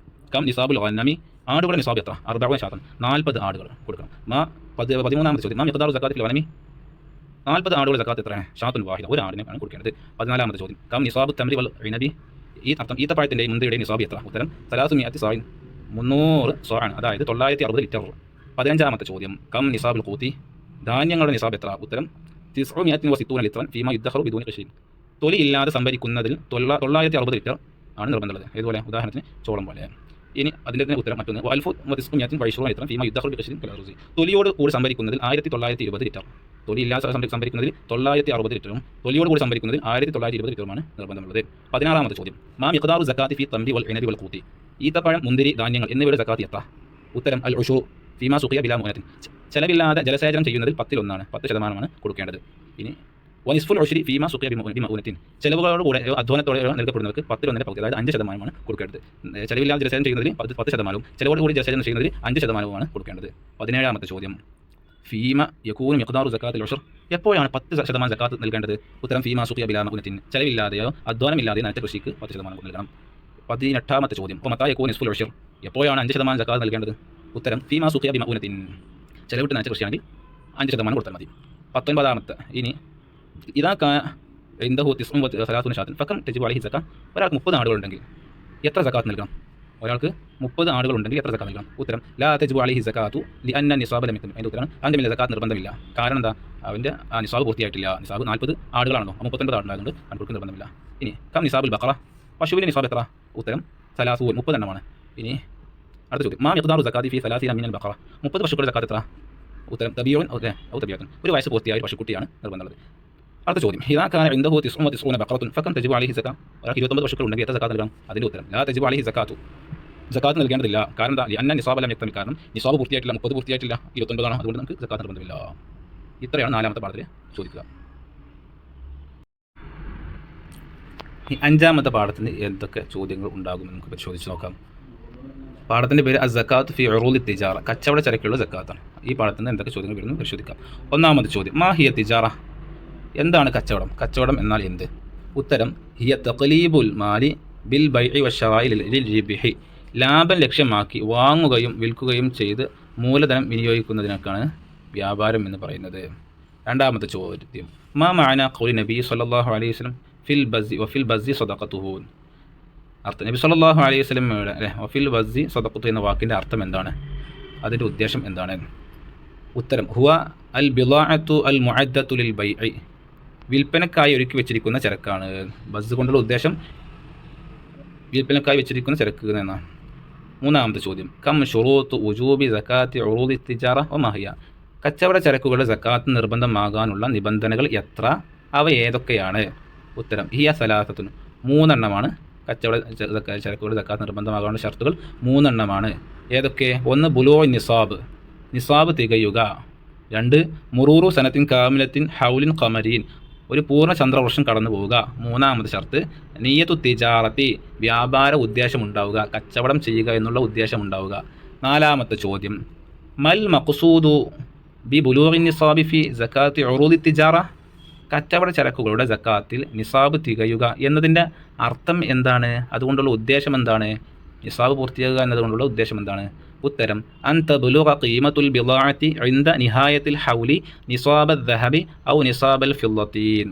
കം നിസാബുൽ ഗനമി, ആടുകളുടെ നിസാബ് എത്ര? 40 ആടുകൾ കൊടുക്കണം. 13ാമത്തെ ചോദ്യം മാ യഖ്ദാറു സക്കാത്തി ഫിൽ ഗനമി, 40 ആടുകളുടെ സക്കാത്ത് എത്രയാണ്? ഷാത്തുൻ വാഹിദ, ഒരു ആടിനെ ആണ് കൊടുക്കേണ്ടത്. 14ാമത്തെ ചോദ്യം കം നിസാബു തംരി വൽ ഇനബി, ഈത്തപ്പഴത്തിൻ്റെയും മുന്തിരിയുടെയും നിസാബ് എത്ര? ഉത്തരം 300 സായിൻ, 300 സാണ് അതായത് 960 ലിറ്റർ. 15ാമത്തെ ചോദ്യം കം നിസാബുൽ ഖൂതി, ധാന്യങ്ങളുടെ നിസാബ് എത്ര? ഉത്തരം 960 ലിറ്റർ ഫീമ യുദ്ദഖറു ബിദൂനി ഖശീൻ, തൊലി ഇല്ലാതെ സംഭരിക്കുന്നതിൽ 960 ലിറ്റർ ആണ് നിർബന്ധമുള്ളത്. ഏതുപോലെ? ഉദാഹരണത്തിന് ചോളം പോലെ. ഇനി അതിൻ്റെ ഉത്തരം മറ്റൊന്ന് വാൽഫു ലിറ്റർ ഫീമ യുദ്ദഖറു ബിഖശീൻ കലറുസി, തൊലിയോട് കൂടി സംഭരിക്കുന്നതിൽ 1920 ലിറ്റർ, തൊലി ഇല്ലാതെ സംഭരിക്കുന്നതിൽ 960 ലിറ്ററും തൊലിയോട് കൂടി സംഭരിക്കുന്നതിൽ 1920 ലിറ്ററുമാണ് നിർബന്ധമുള്ളത്. 16ാമത്തെ ചോദ്യം മാ മിഖ്ദാറു സക്കാത്തി ഫി തംരി വൽ ഇനബി വൽ ഖൂതി, ഈത്തപ്പഴം, മുന്തിരി, ധാന്യങ്ങൾ എന്നിവയുടെ സക്കാത്ത് എത്ര? ഉത്തരം അൽ ഉഷൂർ ഫീമ സുഖിയ ബിലാ മുഅനത്തിൻ, ചെലവില്ലാതെ ജലസേചനം ചെയ്യുന്നതിൽ 10% 10% കൊടുക്കേണ്ടത്. ഇനി വനിസ്ഫുൽ ഉശ്രി ഫീമ സുഖിയ ബിമഉനത്തിൻ, ചെലവുകളോട് കൂടെ അധ്വാനത്തോടെ നൽകപ്പെടുന്നവർക്ക് 10% പകുതി അതായത് 5% കൊടുക്കേണ്ടത്. ചെലവില്ലാതെ ജലസേചനം ചെയ്യുന്നതിൽ 10%, ചെലവോട് കൂടി ജലസേചനം ചെയ്യുന്നതിൽ 5% കൊടുക്കേണ്ടത്. 17ാമത്തെ ചോദ്യം ഫീമ യകൂനു മിഖ്ദാറു സക്കാത്തിൽ ഉശ്ർ, എപ്പോഴാണ് 10% സക്കാത്ത് നൽകേണ്ടത്? ഉത്തരം ഫീമ സുഖിയ ബിലാ മഉനത്തിൻ, ചെലവില്ലാതെയോ അധ്വാനമില്ലാതെയോ നനച്ച കൃഷിക്ക് 10% നൽകണം. 18ാമത്തെ ചോദ്യം മതാ യകൂനു നിസ്ഫുൽ ഉശ്ർ, എപ്പോഴാണ് 5% സക്കാത്ത് നൽകേണ്ടത്? ഉത്തരം ഫീമ സുഖിയ ബിമഉനത്തിൻ, ചെലവിട്ട് നനച്ച കൃഷിയാണെങ്കിൽ 5% കൊടുത്താൽ മതി. 19ാമത്തെ ഇനി ഇതാ ഇന്ദഹു 30 ഷാത്തൻ ഫക്കം തജിബു അലൈഹി സക്ക, ഒരാൾക്ക് 30 ആടുകളുണ്ടെങ്കിൽ എത്ര സക്കാത്ത് നൽകണം? ഒരാൾക്ക് 30 ആടുകളുണ്ടെങ്കിൽ എത്ര സക്കാത്ത് നൽകണം? ഉത്തരം ലാ തജിബു അലൈഹി സക്കാത്തു ലിഅന്ന നിസാബ ലം യതം, അതിൻ്റെ ഉത്തരം അവൻ്റെ മേലെ സക്കാത്ത് നിർബന്ധമില്ല. കാരണം എന്താ? അവൻ്റെ നിസാബ് പൂർത്തിയായിട്ടില്ല. നിസാബ് 40 ആടുകളാണല്ലോ, 39 ആടുണ്ടായതുകൊണ്ട് അവർക്ക് നിർബന്ധമില്ല. ഇനി കം നിസാബുൽ ബഖറ, പശുവിൻ്റെ നിസാബ് എത്ര? ഉത്തരം 30 എണ്ണമാണ്. ഇനി അടുത്ത ചോദ്യം മാ മിഖ്ദാറു സക്കാത്തി ഫി 30 മിനൽ ബഖറ, 30 പശുക്കളുടെ സക്കാത്ത് എത്ര? ഉത്തരം തബിയൂൻ ഔ തബിയാത്തുൻ, ഒരു വയസ്സ് പൂർത്തിയായ പശുക്കുട്ടിയാണ് നിർബന്ധമുള്ളത്. അടുത്ത ചോദ്യം ഇദാ കാന ഇൻദഹു 99 ബഖറത്തുൻ ഫകം തജിബു അലൈഹി സക്ക, ഒരാൾക്ക് 29 പശുക്കൾ ഉണ്ടെങ്കിൽ എത്ര സക്കാത്ത് നൽകണം? അതിൻ്റെ ഉത്തരം ലാ തജിബു അലൈഹി സക്കാത്തു, സക്കാത്ത് നൽകേണ്ടതില്ല. കാരണം എന്താ? ലിഅന്ന നിസാബ ലം യതം, കാരണം നിസാബ് പൂർത്തിയായിട്ടില്ല, 30 പൂർത്തിയായിട്ടില്ല, 29 ആണ്, അതുകൊണ്ട് നമുക്ക് സക്കാത്ത് നിർബന്ധമില്ല. ഇത്രയാണ് 4ാമത്തെ പാഠത്തിൽ ചോദിക്കുക. ഈ 5ാമത്തെ പാഠത്തിന് എന്തൊക്കെ ചോദ്യങ്ങൾ ഉണ്ടാകുമെന്ന് നമുക്ക് പരിശോധിച്ച് നോക്കാം. പാഠത്തിൻ്റെ പേര് അസ്സക്കാത്ത് ഫി ഉറൂദി തിജാറ, കച്ചവട ചരക്കുള്ള സക്കാത്താണ്. ഈ പാഠത്തിന് എന്തൊക്കെ ചോദ്യങ്ങൾ വരുന്നു പരിശോധിക്കാം. 1ാമത്തെ ചോദ്യം മാ ഹിയ തിജാറ, എന്താണ് കച്ചവടം? കച്ചവടം എന്നാൽ എന്ത്? ഉത്തരം ഹിയ തഖ്ലീബുൽ മാലി ബിൽ ബൈഇ വശറാഇ ലിൽ റിബ്ഹി, ലാഭം ലക്ഷ്യമാക്കി വാങ്ങുകയും വിൽക്കുകയും ചെയ്ത് മൂലധനം വിനിയോഗിക്കുന്നതിനൊക്കെയാണ് വ്യാപാരം എന്ന് പറയുന്നത്. 2ാമത്തെ ചോദ്യം മാ മഅന ഖൗലി നബി സല്ലല്ലാഹു അലൈഹി വസല്ലം ഫിൽ ബസ്സി വഫിൽ ബസ്സി സദഖത്തുഹു, അർത്ഥം നബി സല്ലല്ലാഹു അലൈഹി വസല്ലമയുടെ വഫിൽ ബസ്സി സദഖത്തു എന്ന വാക്കിൻ്റെ അർത്ഥം എന്താണ്? അതിൻ്റെ ഉദ്ദേശം എന്താണ്? ഉത്തരം ഹുവ അൽ ബിളാഅത്തു അൽ മുഅദ്ദത്തു ലിൽ ബൈഇ, വിൽപ്പനക്കായി ഒരുക്കി വെച്ചിരിക്കുന്ന ചരക്കാണ്. ബസ് കൊണ്ടുള്ള ഉദ്ദേശം വിൽപ്പനക്കായി വെച്ചിരിക്കുന്ന ചരക്ക് എന്നാണ്. 3ാമത്തെ ചോദ്യം കം ഷുറൂത്തു ഉജൂബി സക്കാത്തി ഉറൂദി തിജാറ വമാഹിയ, കച്ചവട ചരക്കുകളുടെ സക്കാത്ത് നിർബന്ധമാകാനുള്ള നിബന്ധനകൾ എത്ര? അവ ഏതൊക്കെയാണ്? ഉത്തരം ഹിയ സലാസത്തുൻ, 3 എണ്ണമാണ് കച്ചവട ചരക്കുകൾ സക്കാത്ത് നിർബന്ധമാകാനുള്ള ഷർത്തുകൾ 3 എണ്ണമാണ്. ഏതൊക്കെ? 1 ബുലൂ നിസാബ് തികയുക. 2 മുറൂറു സനത്തിൻ കാമിലത്തിൻ ഹൗലിൻ ഖമരീൻ, ഒരു പൂർണ്ണ ചന്ദ്രവർഷം കടന്നു പോവുക. 3-ാമത്തെ ഷർത്ത് നിയ്യത്തു തിജാറത്തി, വ്യാപാര ഉദ്ദേശമുണ്ടാവുക, കച്ചവടം ചെയ്യുക എന്നുള്ള ഉദ്ദേശമുണ്ടാവുക. 4-ാമത്തെ ചോദ്യം മൽ മഖ്സൂദു ബി ബുലൂഗി നിസാബി ഫി സക്കാത്തി ഉറൂദി തിജാറ, കച്ചവട ചരക്കുകളുടെ സക്കാത്തിൽ നിസാബ് തികയുക എന്നതിൻ്റെ അർത്ഥം എന്താണ്? അതുകൊണ്ടുള്ള ഉദ്ദേശം എന്താണ്? നിസാബ് പൂർത്തിയാകുക എന്നതുകൊണ്ടുള്ള ഉദ്ദേശം എന്താണ്? ഉത്തരം അൻ തബ്ലുഗ ഖീമത്തുൽ ബിളാഅത്തി ഇൻദ നിഹായത്തിൽ ഹൗലി നിസാബൽ ദഹബി ഔ നിസാബൽ ഫിദ്ദത്തീൻ,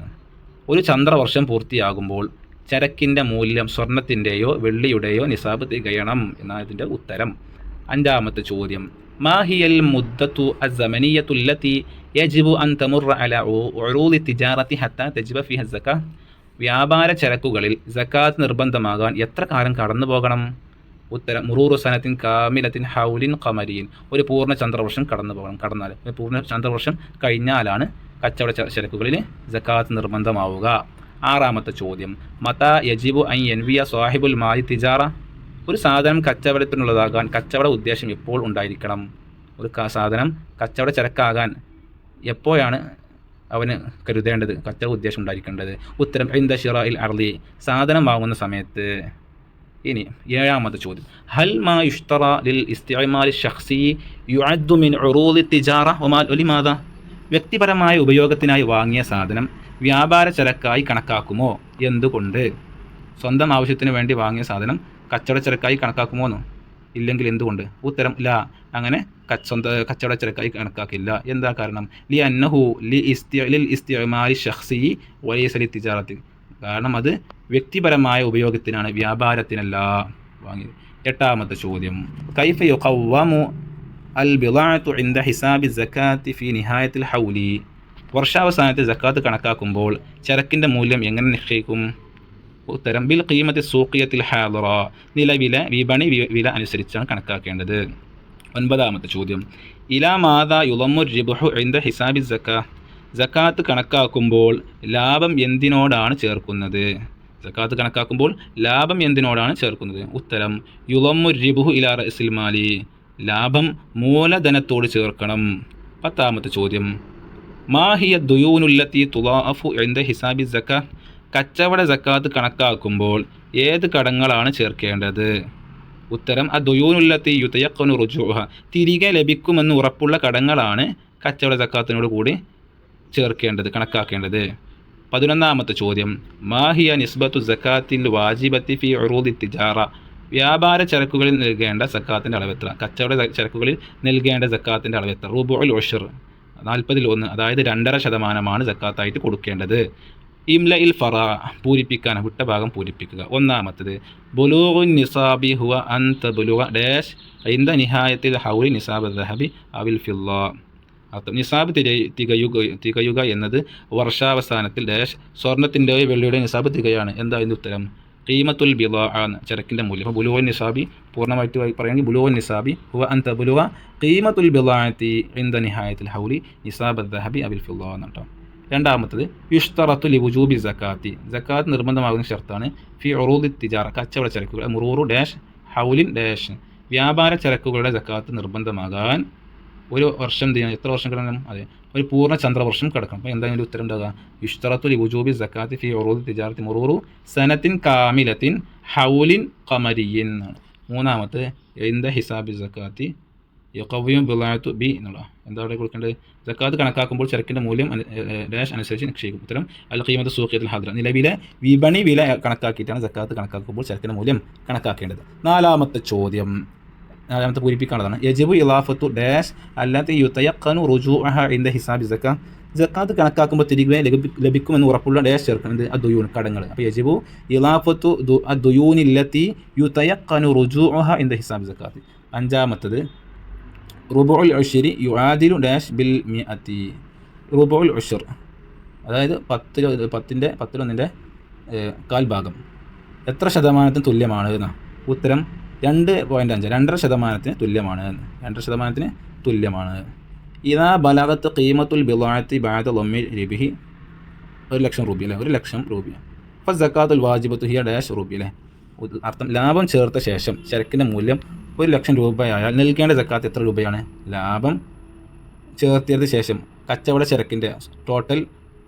ഒരു ചന്ദ്രവർഷം പൂർത്തിയാകുമ്പോൾ ചരക്കിൻ്റെ മൂല്യം സ്വർണത്തിൻ്റെയോ വെള്ളിയുടെയോ നിസാബ് തികയണം എന്നാണ് ഇതിൻ്റെ ഉത്തരം. 5-ാമത്തെ ചോദ്യം മാഹിയൽ മുദ്ദത്തു അസ്സമനിയത്തു അല്ലതി യജിബു അൻ തമുറ അലാ ഉറൂദി തിജാറത്തി ഹത്താ തജിബ ഫിഹ സക്കാ, വ്യാപാര ചരക്കുകളിൽ സക്കാത്ത് നിർബന്ധമാകാൻ എത്ര കാലം കടന്നു പോകണം? ഉത്തരം മുറൂറു സനത്തിൻ കാമിലത്തിൻ ഹൗലിൻ ഖമരീൻ, ഒരു പൂർണ്ണ ചന്ദ്രവർഷം കടന്നു പോകണം. കടന്നാൽ പൂർണ്ണ ചന്ദ്രവർഷം കഴിഞ്ഞാലാണ് കച്ചവട ചരക്കുകളിൽ സക്കാത്ത് നിർബന്ധമാവുക. 6-ാമത്തെ ചോദ്യം മതാ യജിബു അൻ യൻവിയ സാഹിബുൽ മാലി തിജാറ, ഒരു സാധനം കച്ചവടത്തിനുള്ളതാകാൻ കച്ചവട ഉദ്ദേശം എപ്പോൾ ഉണ്ടായിരിക്കണം? ഒരു സാധനം കച്ചവട ചരക്കാകാൻ എപ്പോഴാണ് അവന് കരുതേണ്ടത്, കച്ചവട ഉദ്ദേശം ഉണ്ടായിരിക്കേണ്ടത്? ഉത്തരം ഇൻദ ശിറാഇൽ അർളി, സാധനം വാങ്ങുന്ന സമയത്ത്. ഇനി 7-ാമത്തെ ചോദ്യം ഹൽ മാ യുഷ്തറ ലിൽ ഇസ്തിഅമാലി ശഖ്സി യുഅദ്ദു മിൻ ഉറൂദി തിജാറ വലിമാദ, വ്യക്തിപരമായ ഉപയോഗത്തിനായി വാങ്ങിയ സാധനം വ്യാപാര ചരക്കായി കണക്കാക്കുമോ? എന്തുകൊണ്ട്? സ്വന്തം ആവശ്യത്തിന് വേണ്ടി വാങ്ങിയ സാധനം കച്ചവട ചരക്കായി കണക്കാക്കുമോ എന്നോ? ഇല്ലെങ്കിൽ എന്തുകൊണ്ട്? ഉത്തരം ല, അങ്ങനെ കച്ചവട ചരക്കായി കണക്കാക്കില്ല. എന്താ കാരണം? ലി അന്നഹു ലിൽ ഇസ്തിഅമാലി ശഖ്സി വലൈസ ലിത്തിജാറത്തി, കാരണം അത് വ്യക്തിപരമായ ഉപയോഗത്തിനാണ്, വ്യാപാരത്തിനല്ല വാങ്ങിയത്. 8-ാമത്തെ ചോദ്യം കൈഫ യുഖവ്വമു അൽ ബിളഅതു ഇൻദ ഹിസാബി സക്കാത്തി ഫി നിഹായത്തിൽ ഹൗലി, വർഷാവസാനത്തിൽ സക്കാത്ത് കണക്കാക്കുമ്പോൾ ചരക്കിൻ്റെ മൂല്യം എങ്ങനെ നിശ്ചയിക്കും? ഉത്തരം ബിൽ ഖീമത്തി സൂഖിയത്തിൽ ഹാദിറ, നിലവിലെ വിപണി വില അനുസരിച്ചാണ് കണക്കാക്കേണ്ടത്. 9-ാമത്തെ ചോദ്യം ഇലാ മാദാ യുളമ്മു റിബ്ഹു ഇൻദ ഹിസാബി സക്കാ, സക്കാത്ത് കണക്കാക്കുമ്പോൾ ലാഭം എന്തിനോടാണ് ചേർക്കുന്നത്? സക്കാത്ത് കണക്കാക്കുമ്പോൾ ലാഭം എന്തിനോടാണ് ചേർക്കുന്നത്? ഉത്തരം യുളമ്മു റിബ്ഹു ഇലാ റഅസിൽ മാലി, ലാഭം മൂലധനത്തോട് ചേർക്കണം. 10-ാമത്തെ ചോദ്യം മാഹിയ ദുയൂനുല്ലത്തി തുളാഅഫു ഇൻദ ഹിസാബി സക്കാ, കച്ചവട സക്കാത്ത് കണക്കാക്കുമ്പോൾ ഏത് കടങ്ങളാണ് ചേർക്കേണ്ടത്? ഉത്തരം അദ്ദുയൂനുല്ലത്തി യുതയഖ്ഖനു റുജൂഹ, തിരികെ ലഭിക്കുമെന്ന് ഉറപ്പുള്ള കടങ്ങളാണ് കച്ചവട സക്കാത്തിനോട് കൂടി ചേർക്കേണ്ടത്, കണക്കാക്കേണ്ടത്. 11-ാമത്തെ ചോദ്യം മാഹിയ നിസ്ബത്തു സക്കാത്തിൽ വാജിബത്തി ഫി ഉറൂദി തിജാറ, വ്യാപാര ചരക്കുകളിൽ നൽകേണ്ട സക്കാത്തിൻ്റെ അളവെത്ര? കച്ചവട ചരക്കുകളിൽ നൽകേണ്ട സക്കാത്തിൻ്റെ അളവെത്ര? റുബുഉൽ ഉശ്ർ, 40-1, അതായത് 2.5% സക്കാത്തായിട്ട് കൊടുക്കേണ്ടത്. ഇംലഇൽ ഫറാ, പൂരിപ്പിക്കാൻ, വിട്ട ഭാഗം പൂരിപ്പിക്കുക. 1-ാമത്തേത് ബുലൂഗുൻ നിസാബി ഹുവ അൻ തബ്ലുഗ ഡാഷ് ഇൻദ നിഹായത്തിൽ ഹൗലി നിസാബ് ദഹബി അവിൽ ഫിദ്ദ, അർത്ഥം നിസാബ് തികയുക എന്നത് വർഷാവസാനത്തിൽ ഡാഷ് സ്വർണത്തിൻ്റെയോ വെള്ളിയുടെ നിസാബ് തികയാണ്. എന്തായിരുന്നു ഉത്തരം? ഖീമത്തുൽ ബിളാഅ, ചരക്കിൻ്റെ മൂല്യം. അപ്പോൾ ബുലൂഗുൻ നിസാബി പൂർണ്ണമായിട്ട് പറയുകയാണെങ്കിൽ ബുലൂഗുൻ നിസാബി ഹുവ അൻ തബ്ലുഗ ഖീമത്തുൽ ബിളാഅത്തി ഇൻദ നിഹായത്തിൽ ഹൗലി നിസാബ് ദഹബി അവിൽ ഫിദ്ദ എന്നാട്ടോ. 2-ാമത്തേത് യുഷ്തറത്തു ലി വുജൂബി സക്കാത്തി, സക്കാത്ത് നിർബന്ധമാകുന്ന ഷർത്താണ് ഫി ഉറൂദി തിജാറ, കച്ചവട ചരക്കുകൾ മുറൂറു ഡാഷ് ഹൗലിൻ ഡാഷ്, വ്യാപാര ചരക്കുകളുടെ സക്കാത്ത് നിർബന്ധമാകാൻ ഒരു വർഷം എത്ര വർഷം കിടക്കണം? അതെ, ഒരു പൂർണ്ണ ചന്ദ്രവർഷം കിടക്കണം. അപ്പോൾ എന്തായാലും ഉത്തരം ഉണ്ടാകുക യുഷ്തറത്തു ലി വുജൂബി സക്കാത്തി ഫി ഉറൂദി തിജാറത്തി മുറൂറു സനത്തിൻ കാമിലത്തിൻ ഹൗലിൻ ഖമരിയിൻ എന്നാണ്. 3-ാമത്തെ ഇൻദ ഹിസാബി സക്കാത്തി യുഖവ്വിയു ബിളഅതു ബി എന്നുള്ള, എന്താ അവിടെ കൊടുക്കേണ്ടത്? സക്കാത്ത് കണക്കാക്കുമ്പോൾ ചരക്കിൻ്റെ മൂല്യം ഡാഷ് അനുസരിച്ച് നിക്ഷേപിക്കും. ഉത്തരം അൽ ഖീമത്ത് സൂഖിയത്തുൽ ഹാദിറ, നിലവിലെ വിപണി വില കണക്കാക്കിയിട്ടാണ് സക്കാത്ത് കണക്കാക്കുമ്പോൾ ചരക്കിൻ്റെ മൂല്യം കണക്കാക്കേണ്ടത്. 4-ാമത്തെ ചോദ്യം, 4-ാമത്തെ പൂരിപ്പിക്കാനുള്ളതാണ്. യജിബു ഇളാഫത്തു ഡാഷ് അല്ലാത്ത യുതയഖ്ഖനു റുജൂഅഹ ഇൻദ ഹിസാബി സക്കാ, സക്കാത്ത് കണക്കാക്കുമ്പോൾ തിരികെ ലഭിക്കുമെന്ന് ഉറപ്പുള്ള ഡാഷ് ചേർക്കുന്നത് അദ്ദുയൂൻ, കടങ്ങൾ. അപ്പോൾ യജിബു ഇളാഫത്തു അദ്ദുയൂനില്ലത്തി യുതയഖ്ഖനു റുജൂഅഹ ഇൻദ ഹിസാബി സക്കാത്ത്. 5-ാമത്തേത് റുബുഉൽ ഉശ്രി യുആദിലു ഡാഷ് ബിൽ മിഅത്തി, റുബുഉൽ ഉശ്ർ അതായത് 10-1 കാൽ ഭാഗം എത്ര ശതമാനത്തിന് തുല്യമാണ് എന്നാ? ഉത്തരം 2.5, 2.5% തുല്യമാണ്. 2% തുല്യമാണ്. ഇദാ ബലഗത്ത് ഖീമത്തുൽ ബിളാഅത്തി ബഅദ ളമ്മി റിബിഹി 1,00,000 രൂപ അല്ലേ, 1,00,000 രൂപ. ഫസക്കാത്തുൽ വാജിബത്തു ഹിയ ഡാഷ് രൂപ അല്ലേ, അർത്ഥം ലാഭം ചേർത്ത ശേഷം ചരക്കിൻ്റെ മൂല്യം 1,00,000 രൂപയായാൽ നൽകേണ്ട സക്കാത്ത് എത്ര രൂപയാണ്? ലാഭം ചേർത്തിയതിന് ശേഷം കച്ചവട ചരക്കിൻ്റെ ടോട്ടൽ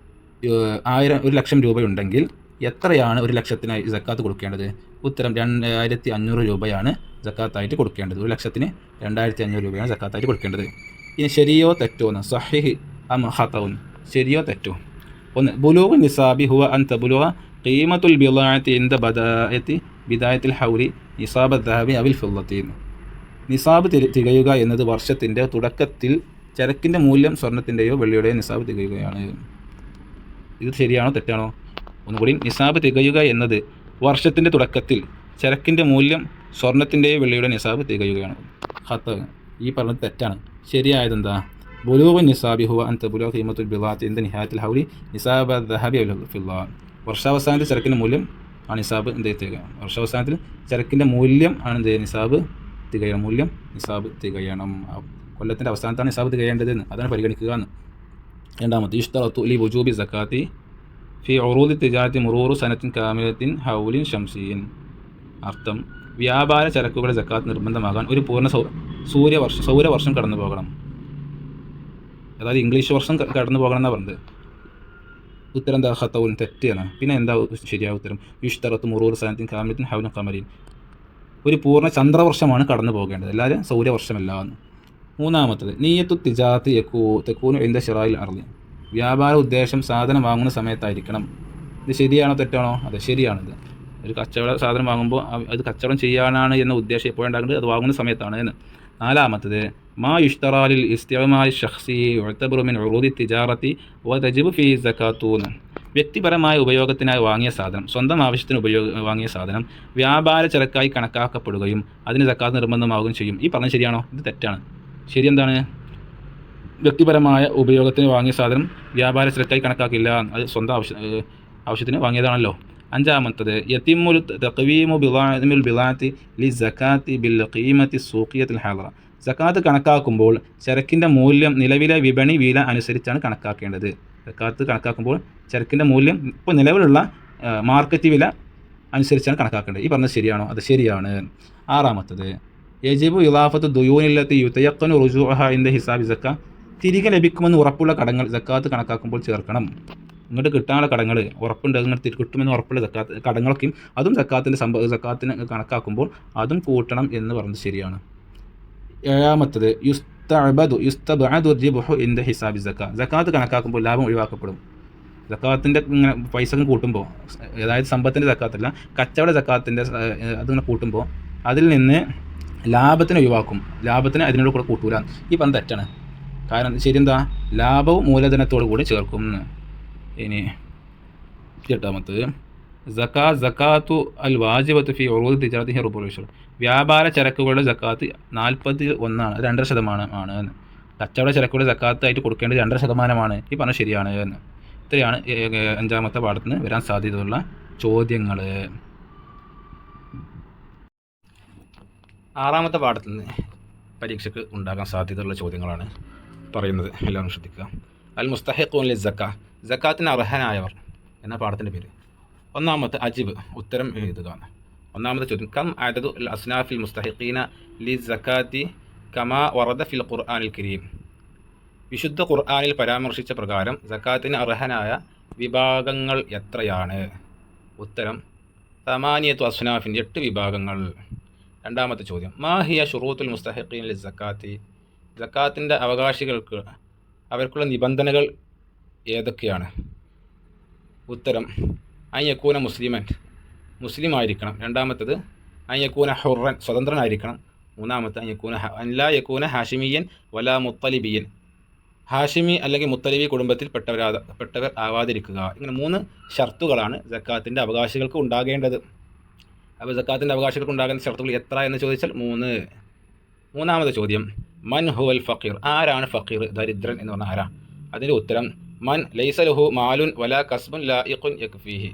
1,00,000 രൂപയുണ്ടെങ്കിൽ എത്രയാണ് 1,00,000-നായി സക്കാത്ത് കൊടുക്കേണ്ടത്? ഉത്തരം 2,500 രൂപയാണ് സക്കാത്തായിട്ട് കൊടുക്കേണ്ടത്. 1,00,000-ന് 2,500 രൂപയാണ് സക്കാത്തായിട്ട് കൊടുക്കേണ്ടത്. ഇനി ശരിയോ തെറ്റോ എന്ന് സഹിഹ് അം ഖതഉൻ, ശരിയോ തെറ്റോ? ഒന്ന്, ബുലൂഗ് നിസാബി ഹുവ അൻ തബ്ലുഗ ഖീമത്തുൽ ബിളാഅത്തി ഇൻദ ബിദായത്തിൽ ഹൗലി നിസാബ ദഹബി അവിൽ ഫിദ്ദത്തി. നിസാബ് തികയുക എന്നത് വർഷത്തിൻ്റെ തുടക്കത്തിൽ ചരക്കിൻ്റെ മൂല്യം സ്വർണത്തിൻ്റെയോ വെള്ളിയുടെയോ നിസാബ് തികയുകയാണ്. ഇത് ശരിയാണോ തെറ്റാണോ? ഒന്നുകൂടി, നിസാബ് തികയുക എന്നത് വർഷത്തിൻ്റെ തുടക്കത്തിൽ ചരക്കിൻ്റെ മൂല്യം സ്വർണത്തിൻ്റെയോ വെള്ളിയുടെ നിസാബ് തികയുകയാണ്. ഖത്ത്, ഈ പറഞ്ഞത് തെറ്റാണ്. ശരിയായതെന്താ? ബുലൂഗ് നിസാബി ഹുവ അൻ തബ്ലുഗ ഖീമത്തുൽ ബിളാഅത്തി ഇൻദ നിഹായത്തിൽ ഹൗലി നിസാബ ദഹബി അവിൽ ഫിദ്ദ. വർഷാവസാനത്തിൽ ചരക്കിൻ്റെ മൂല്യം ആണ് നിസാബ് തികയുക. വർഷാവസാനത്തിൽ ചരക്കിൻ്റെ മൂല്യം ആണ് നിസാബ് തികയണം. മൂല്യം നിസാബ് തികയണം. കൊല്ലത്തിൻ്റെ അവസാനത്താണ് നിസാബ് തികയേണ്ടതെന്ന്, അതാണ് പരിഗണിക്കുക എന്ന്. രണ്ടാമത്, ഇഷ്തറത്തു ലി വുജൂബി സക്കാത്തി ഫി ഉറൂദി തിജാരത്തി മുറൂറു സനത്തിൻ കാമിലത്തിൻ ഹൗലിൻ ഷംസിയൻ. അർത്ഥം, വ്യാപാര ചരക്കുകളുടെ സക്കാത്ത് നിർബന്ധമാകാൻ ഒരു പൂർണ്ണ സൗരവർഷം കടന്നു പോകണം. അതായത് ഇംഗ്ലീഷ് വർഷം കടന്നു പോകണം എന്നാണ് പറഞ്ഞത്. ഉത്തരം എന്താ? ഖതഉൻ, തെറ്റാണ്. പിന്നെ എന്താ ശരിയായ ഉത്തരം? ഇഷ്തറത്തു മുറൂറു സനത്തിൻ കാമിലത്തിൻ ഹൗലിൻ ഖമരിൻ. ഒരു പൂർണ്ണ ചന്ദ്രവർഷമാണ് കടന്നു പോകേണ്ടത്, അല്ലാതെ സൗരവർഷമല്ല എന്ന്. മൂന്നാമത്തത്, നീയത്തു തിജാറത്തി തെക്കൂനു ഇന്ദ ഷിറായിൽ അർളി. വ്യാപാര ഉദ്ദേശം സാധനം വാങ്ങുന്ന സമയത്തായിരിക്കണം. ഇത് ശരിയാണോ തെറ്റാണോ? അതെ, ശരിയാണിത്. ഒരു കച്ചവട സാധനം വാങ്ങുമ്പോൾ അത് കച്ചവടം ചെയ്യാനാണ് എന്ന ഉദ്ദേശം എപ്പോഴുണ്ടാകുന്നത്? അത് വാങ്ങുന്ന സമയത്താണ് എന്ന്. നാലാമത്തത്, മാ യുഷ്തറാലിൽ ഇസ്തിഅമാലി ഷഖ്സി യുഅ്തബറു മിൻ ഉറൂദി തിജാറത്തി വതജിബു ഫീ സകാത്തൂൻ. വ്യക്തിപരമായ ഉപയോഗത്തിനായി വാങ്ങിയ സാധനം, സ്വന്തം ആവശ്യത്തിന് വാങ്ങിയ സാധനം വ്യാപാര ചരക്കായി കണക്കാക്കപ്പെടുകയും അതിന് സക്കാത്ത് നിർബന്ധമാവുകയും ചെയ്യും. ഈ പറഞ്ഞത് ശരിയാണോ? ഇത് തെറ്റാണ്. ശരി എന്താണ്? വ്യക്തിപരമായ ഉപയോഗത്തിന് വാങ്ങിയ സാധനം വ്യാപാര ചരക്കായി കണക്കാക്കില്ല, അത് സ്വന്തം ആവശ്യത്തിന് വാങ്ങിയതാണല്ലോ. അഞ്ചാമത്തത്, യതിമുൽ തഖ്വീമു ബിളാഅത്തി ലി സകാത്തി ബിൽ ഖീമത്തി സൂഖിയത്തിൽ ഹാദിറ. സക്കാത്ത് കണക്കാക്കുമ്പോൾ ചരക്കിൻ്റെ മൂല്യം നിലവിലെ വിപണി വില അനുസരിച്ചാണ് കണക്കാക്കേണ്ടത്. സക്കാത്ത് കണക്കാക്കുമ്പോൾ ചരക്കിൻ്റെ മൂല്യം ഇപ്പോൾ നിലവിലുള്ള മാർക്കറ്റ് വില അനുസരിച്ചാണ് കണക്കാക്കേണ്ടത്. ഈ പറഞ്ഞത് ശരിയാണോ? അത് ശരിയാണ്. ആറാമത്തത്, യജിബു ഇളാഫത്ത് ദുയൂനില്ലത്തി യുതയഖ്ഖനു റുജൂഅഹ ഇൻദ ഹിസാബി സക്ക. തിരികെ ലഭിക്കുമെന്ന് ഉറപ്പുള്ള കടങ്ങൾ സക്കാത്ത് കണക്കാക്കുമ്പോൾ ചേർക്കണം. ഇങ്ങോട്ട് കിട്ടാനുള്ള കടങ്ങൾ ഉറപ്പുണ്ട്, ഇങ്ങോട്ട് കിട്ടുമെന്ന് ഉറപ്പുള്ള കടങ്ങളൊക്കെയും അതും സക്കാത്തിന് കണക്കാക്കുമ്പോൾ അതും കൂട്ടണം എന്ന് പറഞ്ഞത് ശരിയാണ്. ഏഴാമത്തത്, യുസ്തബഅദു റിബ്ഹു ഇൻദ ഹിസാബി സക്ക. സക്കാത്ത് കണക്കാക്കുമ്പോൾ ലാഭം ഒഴിവാക്കപ്പെടും. സക്കാത്തിൻ്റെ ഇങ്ങനെ പൈസ കൂട്ടുമ്പോൾ, അതായത് സമ്പത്തിൻ്റെ സക്കാത്തല്ല, കച്ചവട സക്കാത്തിൻ്റെ അതിങ്ങനെ കൂട്ടുമ്പോൾ അതിൽ നിന്ന് ലാഭത്തിന് ഒഴിവാക്കും. ലാഭത്തിന് അതിനോട് കൂടെ കൂട്ടൂല. ഈ പറഞ്ഞത് തെറ്റാണ്. കാരണം ശരിയെന്താ? ലാഭവും മൂലധനത്തോടു കൂടി ചേർക്കും. ഇനി എട്ടാമത്തത്, സക്കാത്തു അൽ വാജിബത്തു ഫി ഉറൂദി തിജാറത്തി ഹി റുബുൽ ഉശ്ർ. വ്യാപാര ചരക്കുകളുടെ സക്കാത്ത് 41%, 2% ആണ്. കച്ചവട ചരക്കുകളുടെ സക്കാത്തായിട്ട് കൊടുക്കേണ്ടത് 2% ഈ പറഞ്ഞത് ശരിയാണ് എന്ന്. ഇത്രയാണ് അഞ്ചാമത്തെ പാഠത്തിൽ നിന്ന് വരാൻ സാധ്യതയുള്ള ചോദ്യങ്ങൾ. ആറാമത്തെ പാഠത്തിൽ നിന്ന് പരീക്ഷയ്ക്ക് ഉണ്ടാകാൻ സാധ്യതയുള്ള ചോദ്യങ്ങളാണ് പറയുന്നത്. എല്ലാവരും ശ്രദ്ധിക്കുക. അൽ മുസ്തഹിഖൂൻ ലി സക്ക, സക്കാത്തിന് അർഹനായവർ എന്ന പാഠത്തിൻ്റെ പേര്. ഒന്നാമത്തെ അജിബ്, ഉത്തരം എഴുതുക. ഒന്നാമത്തെ ചോദ്യം, കം അദദു അൽ അസ്നാഫിൽ മുസ്തഹിഖീന ലി സക്കാത്തി കമാ വറദ ഫിൽ ഖുർആനിൽ കരീം. വിശുദ്ധ ഖുർആനിൽ പരാമർശിച്ച പ്രകാരം സക്കാത്തിന് അർഹനായ വിഭാഗങ്ങൾ എത്രയാണ്? ഉത്തരം തമാനിയത്തു അസ്നാഫിൻ, 8 വിഭാഗങ്ങൾ. രണ്ടാമത്തെ ചോദ്യം, മാ ഹിയ ശുറൂത്തുൽ മുസ്തഹിഖീൻ ലി സക്കാത്തി. സക്കാത്തിൻ്റെ അവകാശികൾക്ക് അവർക്കുള്ള നിബന്ധനകൾ ഏതൊക്കെയാണ്? ഉത്തരം അൻ യകൂന മുസ്ലിമൻ, മുസ്ലിം ആയിരിക്കണം. രണ്ടാമത്തത് അൻ യകൂന ഹുർറൻ, സ്വതന്ത്രനായിരിക്കണം. മൂന്നാമത്തെ അൻ ലാ യകൂന ഹാഷിമിയൻ വലാ മുത്തലിബിയൻ, ഹാഷിമി അല്ലെങ്കിൽ മുത്തലിബി കുടുംബത്തിൽ പെട്ടവർ ആവാതിരിക്കുക. ഇങ്ങനെ 3 ഷർത്തുകളാണ് സക്കാത്തിൻ്റെ അവകാശികൾക്ക് ഉണ്ടാകേണ്ടത്. അപ്പോൾ സക്കാത്തിൻ്റെ അവകാശികൾക്ക് ഉണ്ടാകുന്ന ഷർത്തുകൾ എത്ര എന്ന് ചോദിച്ചാൽ 3. മൂന്നാമത്തെ ചോദ്യം, മൻ ഹുവൽ ഫഖീർ, ആരാണ് ഫഖീർ, ദരിദ്രൻ എന്ന് പറഞ്ഞാൽ ആരാ? അതിൻ്റെ ഉത്തരം മൻ ലൈസ ലഹു മാലുൻ വലാ കസ്ബുൻ ലായിഖുൻ യക്ഫീഹി,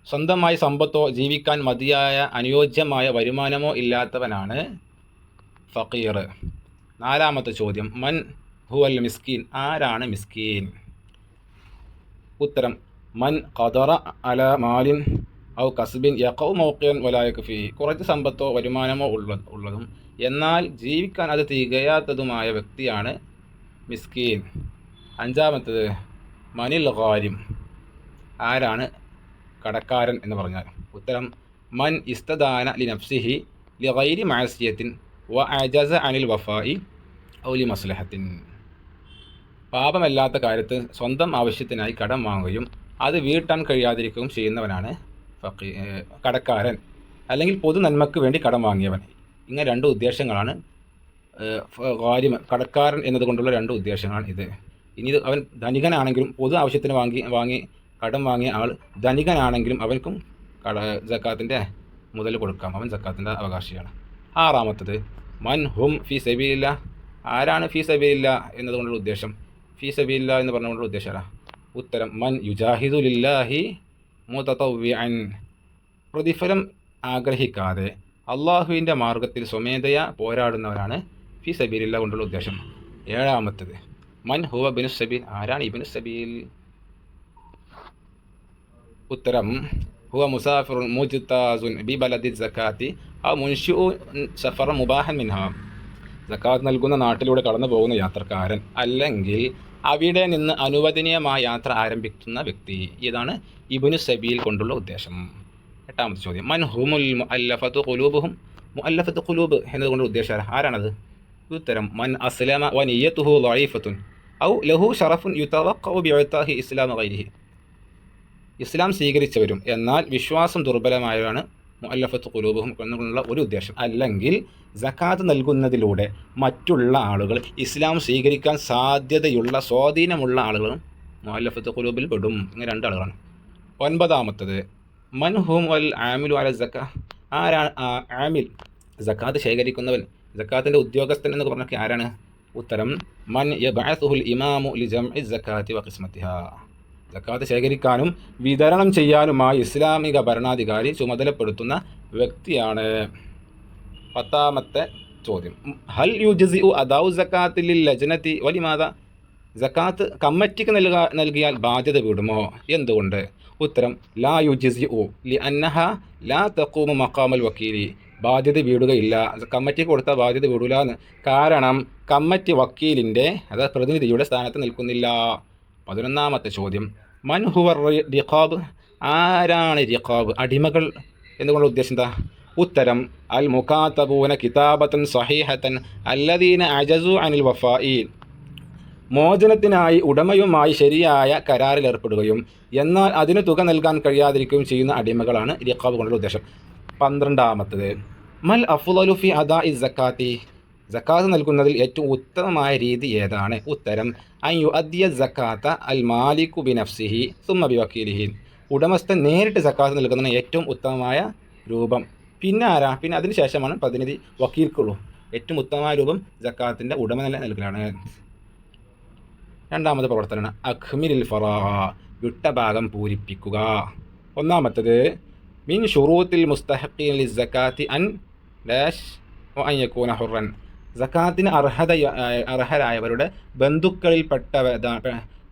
സ്വന്തമായി സമ്പത്തോ ജീവിക്കാൻ മതിയായ അനുയോജ്യമായ വരുമാനമോ ഇല്ലാത്തവനാണ് ഫഖീർ. നാലാമത്തെ ചോദ്യം, മൻ ഹുവൽ മിസ്കീൻ, ആരാണ് മിസ്കീൻ? ഉത്തരം മൻ ഖദറ അല മാലിൻ ഔ കസ്ബിൻ യഖൗ മൗഖിയൻ വലാ യക്ഫി, കുറച്ച് സമ്പത്തോ വരുമാനമോ ഉള്ളതും എന്നാൽ ജീവിക്കാൻ അത് തികയാത്തതുമായ വ്യക്തിയാണ് മിസ്കീൻ. അഞ്ചാമത്തത് മനിൽ ഗാരിം, ആരാണ് കടക്കാരൻ എന്ന് പറഞ്ഞാൽ? ഉത്തരം മൻ ഇസ്തദാന ലി നഫ്സിഹി ലി ഗൈരി മഅസിയത്തിൻ വ അജസ അനിൽ വഫായി ഔ ലി മസ്ലഹത്തിൻ. പാപമല്ലാത്ത കാര്യത്തിൽ സ്വന്തം ആവശ്യത്തിനായി കടം വാങ്ങുകയും അത് വീട്ടാൻ കഴിയാതിരിക്കുകയും ചെയ്യുന്നവനാണ് കടക്കാരൻ, അല്ലെങ്കിൽ പൊതു നന്മയ്ക്ക് വേണ്ടി കടം വാങ്ങിയവൻ. ഇങ്ങനെ രണ്ട് ഉദ്ദേശങ്ങളാണ് ഗാരിം, കടക്കാരൻ എന്നതുകൊണ്ടുള്ള രണ്ട് ഉദ്ദേശങ്ങളാണ് ഇത്. ഇനി ഇത് അവൻ ധനികനാണെങ്കിലും പൊതു ആവശ്യത്തിന് വാങ്ങി കടം വാങ്ങിയ ആൾ ധനികനാണെങ്കിലും അവൻക്കും സക്കാത്തിൻ്റെ മുതൽ കൊടുക്കാം, അവൻ സക്കാത്തിൻ്റെ അവകാശിയാണ്. ആറാമത്തത് മൻ ഹും ഫീ സബീലില്ല, ആരാണ് ഫീ സബീലില്ല എന്നതുകൊണ്ടുള്ള ഉദ്ദേശം? ഫീ സബീലില്ല എന്ന് പറഞ്ഞുകൊണ്ടുള്ള ഉദ്ദേശമല്ല. ഉത്തരം മൻ യുജാഹിദു ലില്ലാഹി മുതതവ്വിഅൻ, പ്രതിഫലം ആഗ്രഹിക്കാതെ അള്ളാഹുവിൻ്റെ മാർഗത്തിൽ സ്വമേധയാ പോരാടുന്നവരാണ് ഫീ സബീലില്ല കൊണ്ടുള്ള ഉദ്ദേശം. ഏഴാമത്തത് മൻ ഹുവ ഇബ്നു സബീൽ, ആരാണ് ഇബ്നു സബീൽ? ഉത്തരം ഹുവ മുസാഫിറുൻ മുജ്താസുൻ ബി ബലദി സക്കാത്തി ഔ മുൻഷിഉ സഫറ മുബാഹൻ മിൻഹാ, സക്കാത്ത് നൽകുന്ന നാട്ടിലൂടെ കടന്നു പോകുന്ന യാത്രക്കാരൻ, അല്ലെങ്കിൽ അവിടെ നിന്ന് അനുവദനീയമായ യാത്ര ആരംഭിക്കുന്ന വ്യക്തി. ഇതാണ് ഇബ്നു സബീൽ കൊണ്ടുള്ള ഉദ്ദേശം. എട്ടാമത്തെ ചോദ്യം മൻ ഹുമുൽ മുഅല്ലഫത്തു ഖുലൂബുഹും, മുഅല്ലഫത്തു ഖുലൂബ് എന്നതുകൊണ്ട് ഉദ്ദേശം ആരാണത്? ഉത്തരം മൻ അസ്ലമ വ നിയ്യത്തുഹു ളഈഫത്തുൻ ഔ ലഹു ഷറഫുൻ യുതവഖഉ ബിഇതാഹി ഇസ്ലാമ ഗൈരിഹി, ഇസ്ലാം സ്വീകരിച്ചവരും എന്നാൽ വിശ്വാസം ദുർബലമായവരാണ് മുഅല്ലഫത്തു ഖുലൂബുഹും എന്നുള്ള ഒരു ഉദ്ദേശം. അല്ലെങ്കിൽ സക്കാത്ത് നൽകുന്നതിലൂടെ മറ്റുള്ള ആളുകൾ ഇസ്ലാം സ്വീകരിക്കാൻ സാധ്യതയുള്ള സ്വാധീനമുള്ള ആളുകളും മുഅല്ലഫത്തു ഖുലൂബിൽ പെടും. ഇങ്ങനെ രണ്ടാളുകളാണ്. ഒൻപതാമത്തത് മൻ ഹും വൽ ആമിലു അല സക്ക, ആരാണ് ആമിൽ, സക്കാത്ത് ശേഖരിക്കുന്നവൻ, സക്കാത്തിൻ്റെ ഉദ്യോഗസ്ഥൻ എന്ന് പറഞ്ഞൊക്കെ ആരാണ്? ഉത്തരം മൻ യബ്അസുഹുൽ ഇമാമു ലി ജംഇ സക്കാത്തി വ ഖിസ്മത്തിഹാ, സക്കാത്ത് ശേഖരിക്കാനും വിതരണം ചെയ്യാനുമായി ഇസ്ലാമിക ഭരണാധികാരി ചുമതലപ്പെടുത്തുന്ന വ്യക്തിയാണ്. പത്താമത്തെ ചോദ്യം ഹൽ യുജ്സിഉ അദാഉ സക്കാത്തി ലിൽ ലജ്നതി വലിമാദ, സക്കാത്ത് കമ്മിറ്റിക്ക് നൽകിയാൽ ബാധ്യത വിടുമോ? എന്തുകൊണ്ട്? ഉത്തരം ലാ യുജ്സിഉ ലി അന്നഹ ലാ തഖൂമു മഖാമൽ വക്കീലി, ബാധ്യത വീടുകയില്ല, കമ്മിറ്റിക്ക് കൊടുത്ത ബാധ്യത വിടൂല എന്ന്. കാരണം കമ്മിറ്റി വക്കീലിൻ്റെ, അതായത് പ്രതിനിധിയുടെ സ്ഥാനത്ത് നിൽക്കുന്നില്ല. 11ാമത്തെ ചോദ്യം മൻ ഹുവ റിഖാബ്, ആരാണ് റിഖാബ്, അടിമകൾ എന്നുകൊണ്ട് ഉദ്ദേശം എന്താ? ഉത്തരം അൽ മുകാതബൂന കിതാബത്തൻ സഹീഹത്തൻ അല്ലദീന അജസു അനിൽ വഫാഇ, മോചനത്തിനായി ഉടമയുമായി ശരിയായ കരാറിൽ ഏർപ്പെടുകയും എന്നാൽ അതിന് തുക നൽകാൻ കഴിയാതിരിക്കുകയും ചെയ്യുന്ന അടിമകളാണ് റിഖാബ് കൊണ്ടുള്ള ഉദ്ദേശം. 12ാമത്തത് മൽ അഫ്ളലു ഫി അദാഇ സക്കാത്തി, സക്കാത്ത് നൽകുന്നതിൽ ഏറ്റവും ഉത്തമമായ രീതി ഏതാണ്? ഉത്തരം അൻ യുഅദ്ദിയ സക്കാത്ത അൽ മാലികു ബിനഫ്സിഹി സുമ്മ ബിവക്കീലിഹി, ഉടമസ്ഥൻ നേരിട്ട് സക്കാത്ത് നൽകുന്നതിന് ഏറ്റവും ഉത്തമമായ രൂപം. പിന്നെ ആരാ? പിന്നെ അതിന് ശേഷമാണ് പ്രതിനിധി വക്കീൽക്കുള്ളൂ. ഏറ്റവും ഉത്തമമായ രൂപം സക്കാത്തിൻ്റെ ഉടമ തന്നെ നൽകലാണ്. 2ാമത് പ്രവർത്തനമാണ് അഖ്മിലിൽ ഫറാഹ, വിട്ട ഭാഗം പൂരിപ്പിക്കുക. 1ാമത്തത് മിൻ ഷുറൂത്തിൽ മുസ്തഹഖീൻ ലിസ്സക്കാത്തി അൻ ഡാഷ് വ അൻ യകൂന ഹുറൻ, സക്കാത്തിന് അർഹരായവരുടെ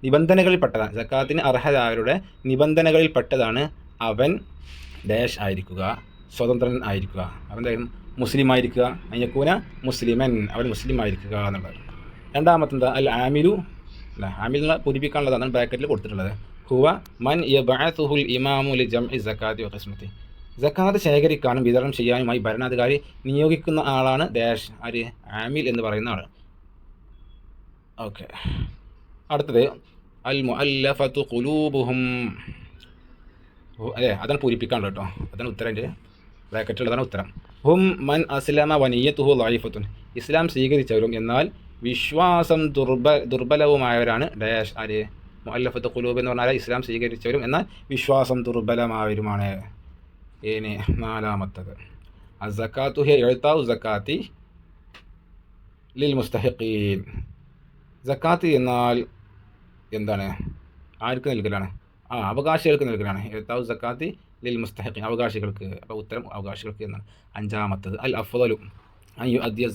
നിബന്ധനകളിൽപ്പെട്ടതാണ്, സക്കാത്തിന് അർഹരായവരുടെ നിബന്ധനകളിൽപ്പെട്ടതാണ് അവൻ ഡാഷ് ആയിരിക്കുക, സ്വതന്ത്രൻ ആയിരിക്കുക, അവൻ മുസ്ലിം ആയിരിക്കുക, അയ്യക്കൂന മുസ്ലിമൻ, അവൻ മുസ്ലിം ആയിരിക്കുക എന്നുള്ളത്. 2ാമത്തെ അൽ ആമിലു, അല്ല ആമിൽ എന്നുള്ള പൂരിപ്പിക്കാനുള്ളതാണ് ബ്രാക്കറ്റിൽ കൊടുത്തിട്ടുള്ളത്. ഹുവ മൻ യബ്അസുഹുൽ ഇമാമു ലി ജംഇ സക്കാത്തി വ ഖിസ്മത്തി, സക്കാത്ത് ശേഖരിക്കാനും വിതരണം ചെയ്യാനുമായി ഭരണാധികാരി നിയോഗിക്കുന്ന ആളാണ് ഡാഷ്, ആര്? ആമിൽ എന്ന് പറയുന്ന ആൾ. ഓക്കെ, അടുത്തത് അൽ മുഅല്ലഫത്തു ഖുലൂബുഹും, അതെ അതാണ് പൂരിപ്പിക്കാനുള്ളത് കേട്ടോ, അതാണ് ഉത്തരം, ബ്രാക്കറ്റിലുള്ളതാണ് ഉത്തരം. ഹും മൻ അസ്ലമ വനിയത്തുഹു ളഈഫത്തുൻ, ഇസ്ലാം സ്വീകരിച്ചവരും എന്നാൽ വിശ്വാസം ദുർബലവുമായവരാണ് ഡാഷ്, ആര്? മുഅല്ലഫത്തു ഖുലൂബ് എന്ന് പറഞ്ഞാൽ ഇസ്ലാം സ്വീകരിച്ചവരും എന്നാൽ വിശ്വാസം ദുർബലമായവരുമാണ്. ഇനി 4ാമത്തത് അസ്സക്കാത്തു ഹിയ ഇഅ്താഉ സക്കാത്തി ലിൽ മുസ്തഹിഖീൻ, സക്കാത്ത് എന്നാൽ എന്താണ്? ആർക്ക് നൽകലാണ്? അവകാശികൾക്ക് നൽകലാണ്. ഇഅ്താഉ സക്കാത്തി ലിൽ മുസ്തഹിഖീൻ, അവകാശികൾക്ക്. അപ്പോൾ ഉത്തരം അവകാശികൾക്ക് എന്നാണ്. 5ാമത്തത് അൽ അഫ്ളലു അൻ യുഅദ്ദിയ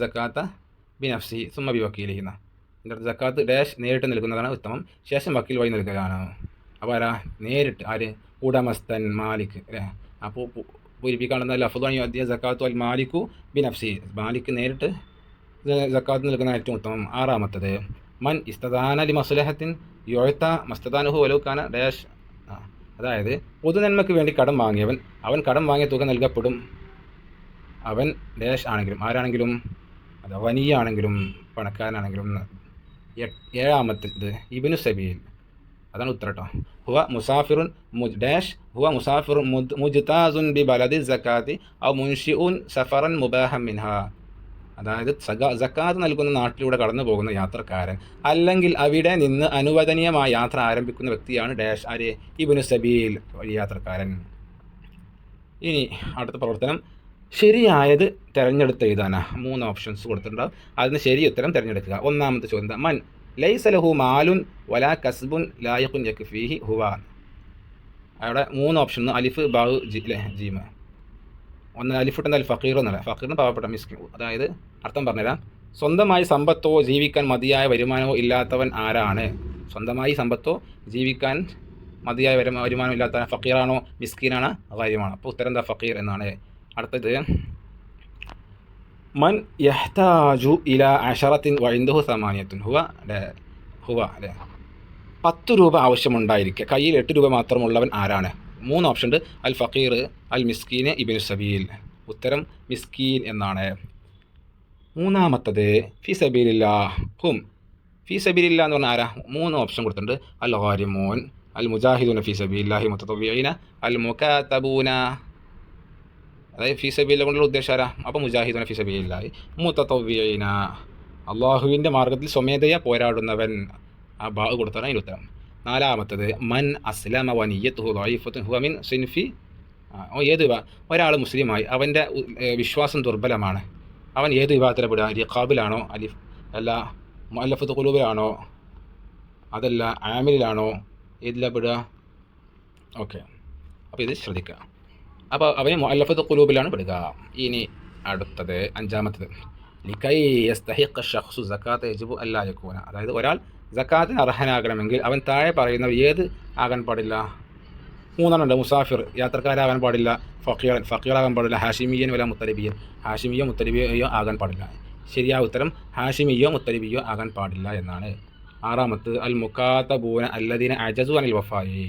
സക്കാത്ത ബിനഫ്സിഹി സുമ്മ ബിവക്കീലിഹി, സക്കാത്ത് ഡാഷ് നേരിട്ട് നൽകുന്നതാണ് ഉത്തമം, ശേഷം വക്കീൽ വഴി നൽകലാണ്. അപ്പോൾ ആരാ നേരിട്ട് ആര് ഉടമസ്ഥൻ മാലിക് അല്ലേ. അപ്പോൾ പൂരിപ്പിക്കാനുള്ള ലഫ്ദാനി അദ്യ സക്കാത്തു അൽ മാലിക്കു ബിനഫ്സി, മാലിക് നേരിട്ട് സക്കാത്ത് നിൽക്കുന്ന ഏറ്റവും ഉത്തമം. ആറാമത്തത് മൻ ഇസ്തദാന ലി മസ്ലഹത്തിൻ യുഅത മസ്തദാനഹു വലൗ കാന ഡാഷ്, അതായത് പൊതുനന്മയ്ക്ക് വേണ്ടി കടം വാങ്ങിയവൻ അവൻ കടം വാങ്ങിയ തുക നൽകപ്പെടും, അവൻ ഡാഷ് ആണെങ്കിലും ആരാണെങ്കിലും, അത് വനിയാണെങ്കിലും പണക്കാരനാണെങ്കിലും. ഏഴാമത്തേത് ഇബ്നു സബീൽ, അതാണ് ഉത്തരം കേട്ടോ. ഹുവ മുസാഫിറുൻ ഡാഷ് ഹുവ മുസാഫിറുൻ മുജ്താസുൻ ബി ബലദി സക്കാത്തി ഔ മുൻഷിഉൻ സഫറൻ മുബാഹം മിൻഹ, അതായത് സക്കാത്ത് നൽകുന്ന നാട്ടിലൂടെ കടന്നു പോകുന്ന യാത്രക്കാരൻ അല്ലെങ്കിൽ അവിടെ നിന്ന് അനുവദനീയമായ യാത്ര ആരംഭിക്കുന്ന വ്യക്തിയാണ് ഡാഷ് ആര് ഇബ്നു സബീൽ, യാത്രക്കാരൻ. ഇനി അടുത്ത പ്രവർത്തനം ശരിയായത് തിരഞ്ഞെടുത്ത് എഴുതാനാ. 3 ഓപ്ഷൻസ് കൊടുത്തിട്ടുണ്ടാവും, അതിന് ശരി ഉത്തരം തിരഞ്ഞെടുക്കുക. ഒന്നാമത്തെ ചോദ്യം മൻ ലൈസ ലഹു മാലുൻ വലാ കസ്ബുൻ ലായിഖുൻ യക്ഫീഹി ഹുവ. അവിടെ 3 ഓപ്ഷൻ അലിഫ് ബാഹു ജീമ. ഒന്ന് അലിഫുട്ടെന്നാൽ ഫക്കീർ എന്നല്ല, ഫക്കീറിന് പാവപ്പെട്ട മിസ്കിൻ, അതായത് അർത്ഥം പറഞ്ഞുതരാം. സ്വന്തമായി സമ്പത്തോ ജീവിക്കാൻ മതിയായ വരുമാനമോ ഇല്ലാത്തവൻ ആരാണ്? സ്വന്തമായി സമ്പത്തോ ജീവിക്കാൻ മതിയായ വരുമാനം ഇല്ലാത്തവൻ ഫക്കീറാണോ മിസ്കീനാണ് കാര്യമാണ്? അപ്പോൾ ഉത്തരം എന്താ ഫക്കീർ എന്നാണ്. അടുത്തത് മൻ യഹ്താജു ഇല അശറത്തിൻ വഇൻദഹു സമാനിയത്തുൻ ഹുവ അല്ലേ. 10 രൂപ ആവശ്യമുണ്ടായിരിക്കുക കയ്യിൽ 8 രൂപ മാത്രമുള്ളവൻ ആരാണ്? 3 ഓപ്ഷൻ ഉണ്ട്, അൽ ഫക്കീർ, അൽ മിസ്കീൻ, ഇബ്നു സബീൽ. ഉത്തരം മിസ്കീൻ എന്നാണ്. മൂന്നാമത്തത് ഫി സബീലില്ലാഹ് ഹും. ഫി സബീലില്ലാഹ് എന്ന് പറഞ്ഞാൽ ആരാ? 3 ഓപ്ഷൻ കൊടുത്തിട്ടുണ്ട്, അൽ ഗാരിമൂൻ, അൽ മുജാഹിദൂന ഫി സബീലില്ലാഹി മുതതവ്വിഈന, അൽ മുകാതബൂന. അതായത് ഫി സബീലില്ലാഹ് കൊണ്ടുള്ള ഉദ്ദേശം ആരാ? അപ്പോൾ മുജാഹിദൂന ഫി സബീലില്ലാഹി മുതതവ്വിഈന, അള്ളാഹുവിൻ്റെ മാർഗ്ഗത്തിൽ സ്വമേധയാ പോരാടുന്നവൻ. ആ ബാ കൊടുത്താണ് അതിന് ഉത്തരം. നാലാമത്തത് മൻ അസ്ലമ വനിയ്യത്തുഹു ദഈഫത്തുൻ ഹുവ മിൻ സിൻഫി. ഏത് ഒരാൾ മുസ്ലിമായി അവൻ്റെ വിശ്വാസം ദുർബലമാണ്, അവൻ ഏത് വിഭാഗത്തിലാണ് പെടുക? റിഖാബിലാണോ, അലിഫ് അല്ല മുഅല്ലഫത്ത് ഖുലൂബിലാണോ, അതല്ല ആമിലിലാണോ, ഏതിലാണ് പെടുക? ഓക്കെ, അപ്പോൾ ഇത് ശ്രദ്ധിക്കുക. അപ്പോൾ അവന് മുഅല്ലഫത്ത് ഖുലൂബിലാണ് പെടുക. ഇനി അടുത്തത് 5-മത്തത് ലികൈ യസ്തഹിഖ ശഖ്സു സകാത്ത യജിബു അല്ലാ യകൂന. അതായത് ഒരാൾ സക്കാത്തിന് അർഹനാകണമെങ്കിൽ അവൻ താഴെ പറയുന്നവ ഏത് ആകാൻ പാടില്ല? 3 ഉണ്ട്. മുസാഫിർ യാത്രക്കാരാകാൻ പാടില്ല, ഫക്കീറാകാൻ പാടില്ല, ഹാഷിമിയൻ വല മുത്തലിബിയൻ, ഹാഷിമിയോ മുത്തലിബിയോ ആകാൻ പാടില്ല. ശരിയായ ഉത്തരം ഹാഷിമിയോ മുത്തലിബിയോ ആകാൻ പാടില്ല എന്നാണ്. 6-മത്ത് അൽ മുകാതബൂന അല്ലദീന അജസു അനിൽ വഫായി.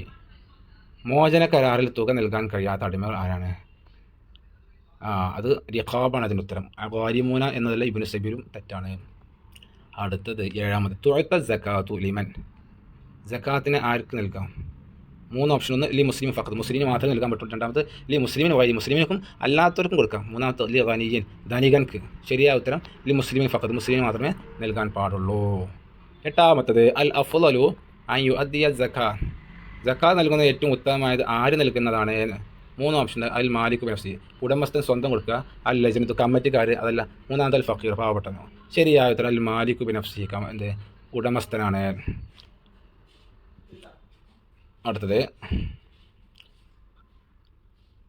മോചന കരാറിൽ തുക നൽകാൻ കഴിയാത്ത അടിമകൾ ആരാണ്? അത് റിഖാബാണ് അതിൻ്റെ ഉത്തരം. ഗാരിമൂന എന്നതല്ല ഇബ്നു സബീലും തെറ്റാണ്. അടുത്തത് 7-മത് തുഅത്ത സക്കാത്തു ലിമൻ. സക്കാത്തിന് ആർക്ക് നൽകാം? 3 ഓപ്ഷൻ. ഒന്ന് ലി മുസ്ലിം ഫഖത്ത്, മുസ്ലിമിന് മാത്രമേ നൽകാൻ പറ്റുള്ളൂ. 2-മത് ലി മുസ്ലിമിന് വൈ, മുസ്ലിമിനും അല്ലാത്തവർക്കും കൊടുക്കാം. 3-മത്തെ ലി ഗനിയൻ, ധനികൻക്ക്. ശരിയായ ഉത്തരം ലി മുസ്ലിമിൻ ഫഖത്ത്, മുസ്ലിമിന് മാത്രമേ നൽകാൻ പാടുള്ളൂ. 8-മത്തത് അൽ അഫ്ളലു അൻ യുഅദ്ദിയ സക്കാത്ത്. സക്കാത്ത് നൽകുന്നത് ഏറ്റവും ഉത്തമമായത് ആര് നൽകുന്നതാണ്? 3 ഓപ്ഷൻ. അൽ മാലിക് ബിനഫ്സി, ഉടമസ്ഥൻ സ്വന്തം കൊടുക്കുക, അൽ ലജ്നത്തു കമ്മിറ്റിക്കാർ, അതല്ല 3-മത്തെ അൽ ഫക്കീർ പാവപ്പെട്ടനോ. ശരിയായ ഉത്തരം അൽ മാലിക് ബിനഫ്സി, എന്ത് ഉടമസ്ഥനാണ്. അടുത്തത്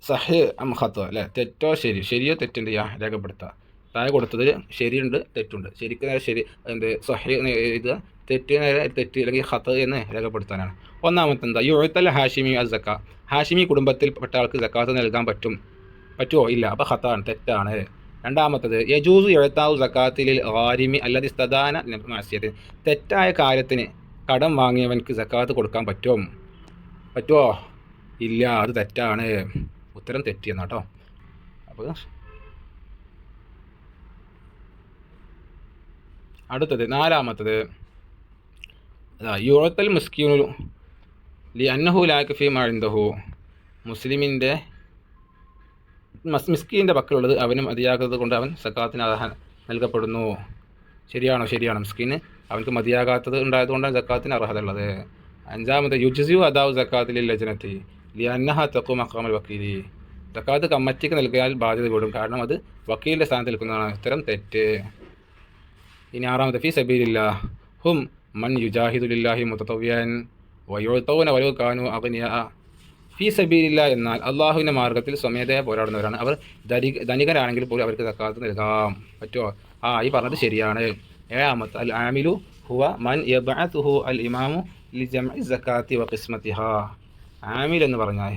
സഹ് അം ഖത്ത അല്ലേ, തെറ്റോ ശരിയോ തെറ്റുണ്ട് രേഖപ്പെടുത്തുക. താഴെ കൊടുത്തത് ശരിയുണ്ട് തെറ്റുണ്ട്, ശരിക്ക് നേരെ ശരി എന്ത് സഹ് എഴുതുക, തെറ്റ് നേരെ തെറ്റ് അല്ലെങ്കിൽ ഖത്ത എന്ന് രേഖപ്പെടുത്താനാണ്. 1-മത്തെ എന്താ യുഅത്തൽ ഹാഷിമി അൽ സക്ക. ഹാഷിമി കുടുംബത്തിൽപ്പെട്ട ആൾക്ക് സക്കാത്ത് നൽകാൻ പറ്റുമോ? ഇല്ല, അപ്പോൾ ഖത്താണ്, തെറ്റാണ്. 2-മത്തത് യജൂസു യുഅത്താഉ സക്കാത്തിൽ ഗാരിമി അല്ലദി ഇസ്തദാന മഅസിയത്തി. തെറ്റായ കാര്യത്തിന് കടം വാങ്ങിയവൻക്ക് സക്കാത്ത് കൊടുക്കാൻ പറ്റുമോ? ഇല്ല, അത് തെറ്റാണ്. ഉത്തരം തെറ്റിയെന്നാ കേട്ടോ. അപ്പോൾ അടുത്തത് 4-മത്തത് യുഅത്തൽ മിസ്കീനു ലി അന്നഹു ലാ യക്ഫി മാ ഇൻദഹു. മുസ്ലിമിൻ്റെ മിസ്കീൻ്റെ പക്കലുള്ളത് അവന് മതിയാകാത്തത് കൊണ്ട് അവൻ സക്കാത്തിന് നൽകപ്പെടുന്നു. ശരിയാണോ? ശരിയാണ്. മിസ്കീന് അവനക്ക് മതിയാകാത്തത് ഉണ്ടായതുകൊണ്ടാണ് സക്കാത്തിന് അർഹത ഉള്ളത്. 5-മത് യുജ്സിഉ അദാഉ സക്കാത്തിൽ ലജ്നത്തി ലി അന്നഹ തഖു മഖാമൽ വക്കീലി. സക്കാത്ത് കമ്മിറ്റിക്ക് നൽകിയാൽ ബാധ്യത വിടും, കാരണം അത് വക്കീലിൻ്റെ സ്ഥാനത്ത് നിൽക്കുന്നതാണ്. ഉത്തരം തെറ്റ്. ഇനി 6-മത് ഫി സബീലില്ലാഹ് ഹും മൻ യുജാഹിദു ലില്ലാഹി മുതതവ്വിഅൻ വയുഅതൂന വലൗ കാനു അഗ്നിയ. ഫി സബീലില്ല എന്നാൽ അള്ളാഹുവിൻ്റെ മാർഗ്ഗത്തിൽ സ്വമേധയാ പോരാടുന്നവരാണ്. അവർ ധനികരാണെങ്കിൽ പോലും അവർക്ക് സക്കാത്ത് നൽകാം. പറ്റുമോ? ഈ പറഞ്ഞത് ശരിയാണ്. 7-മത്തെ അൽ ആമിലു ഹുവ മൻ യബ്അതുഹു അൽ ഇമാമു ലിജംഇ സക്കാത്തി വ ഖിസ്മത്തിഹ. ആമിൽ എന്ന് പറഞ്ഞാൽ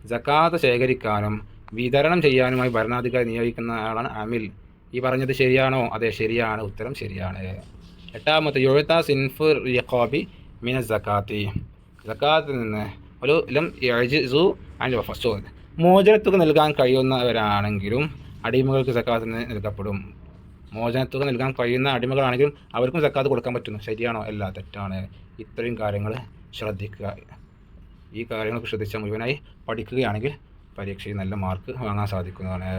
സക്കാത്ത് ശേഖരിക്കാനും വിതരണം ചെയ്യാനുമായി ഭരണാധികാരി നിയോഗിക്കുന്ന ആളാണ് ആമിൽ. ഈ പറഞ്ഞത് ശരിയാണോ? അതെ, ശരിയാണ്. ഉത്തരം ശരിയാണ്. എട്ടാമത്തെ യുഅ്ത സിൻഫു റിഖാബി മിന സക്കാത്തി. സക്കാത്തിൽ നിന്ന് ഒരു ലം യഅ്ജിസു അൻ വഫസു. മോചനത്തുക നൽകാൻ കഴിയുന്നവരാണെങ്കിലും അടിമകൾക്ക് സക്കാത്ത് നൽകപ്പെടും. മോചനത്തുക നൽകാൻ കഴിയുന്ന അടിമകളാണെങ്കിലും അവർക്കും സക്കാത്ത് കൊടുക്കാൻ പറ്റുന്നു. ശരിയാണോ? അല്ല, തെറ്റാണ്. ഇത്രയും കാര്യങ്ങൾ ശ്രദ്ധിക്കുക. ഈ കാര്യങ്ങളൊക്കെ ശ്രദ്ധിച്ചാൽ മുഴുവനായി പഠിക്കുകയാണെങ്കിൽ പരീക്ഷയിൽ നല്ല മാർക്ക് വാങ്ങാൻ സാധിക്കുന്നതാണ്.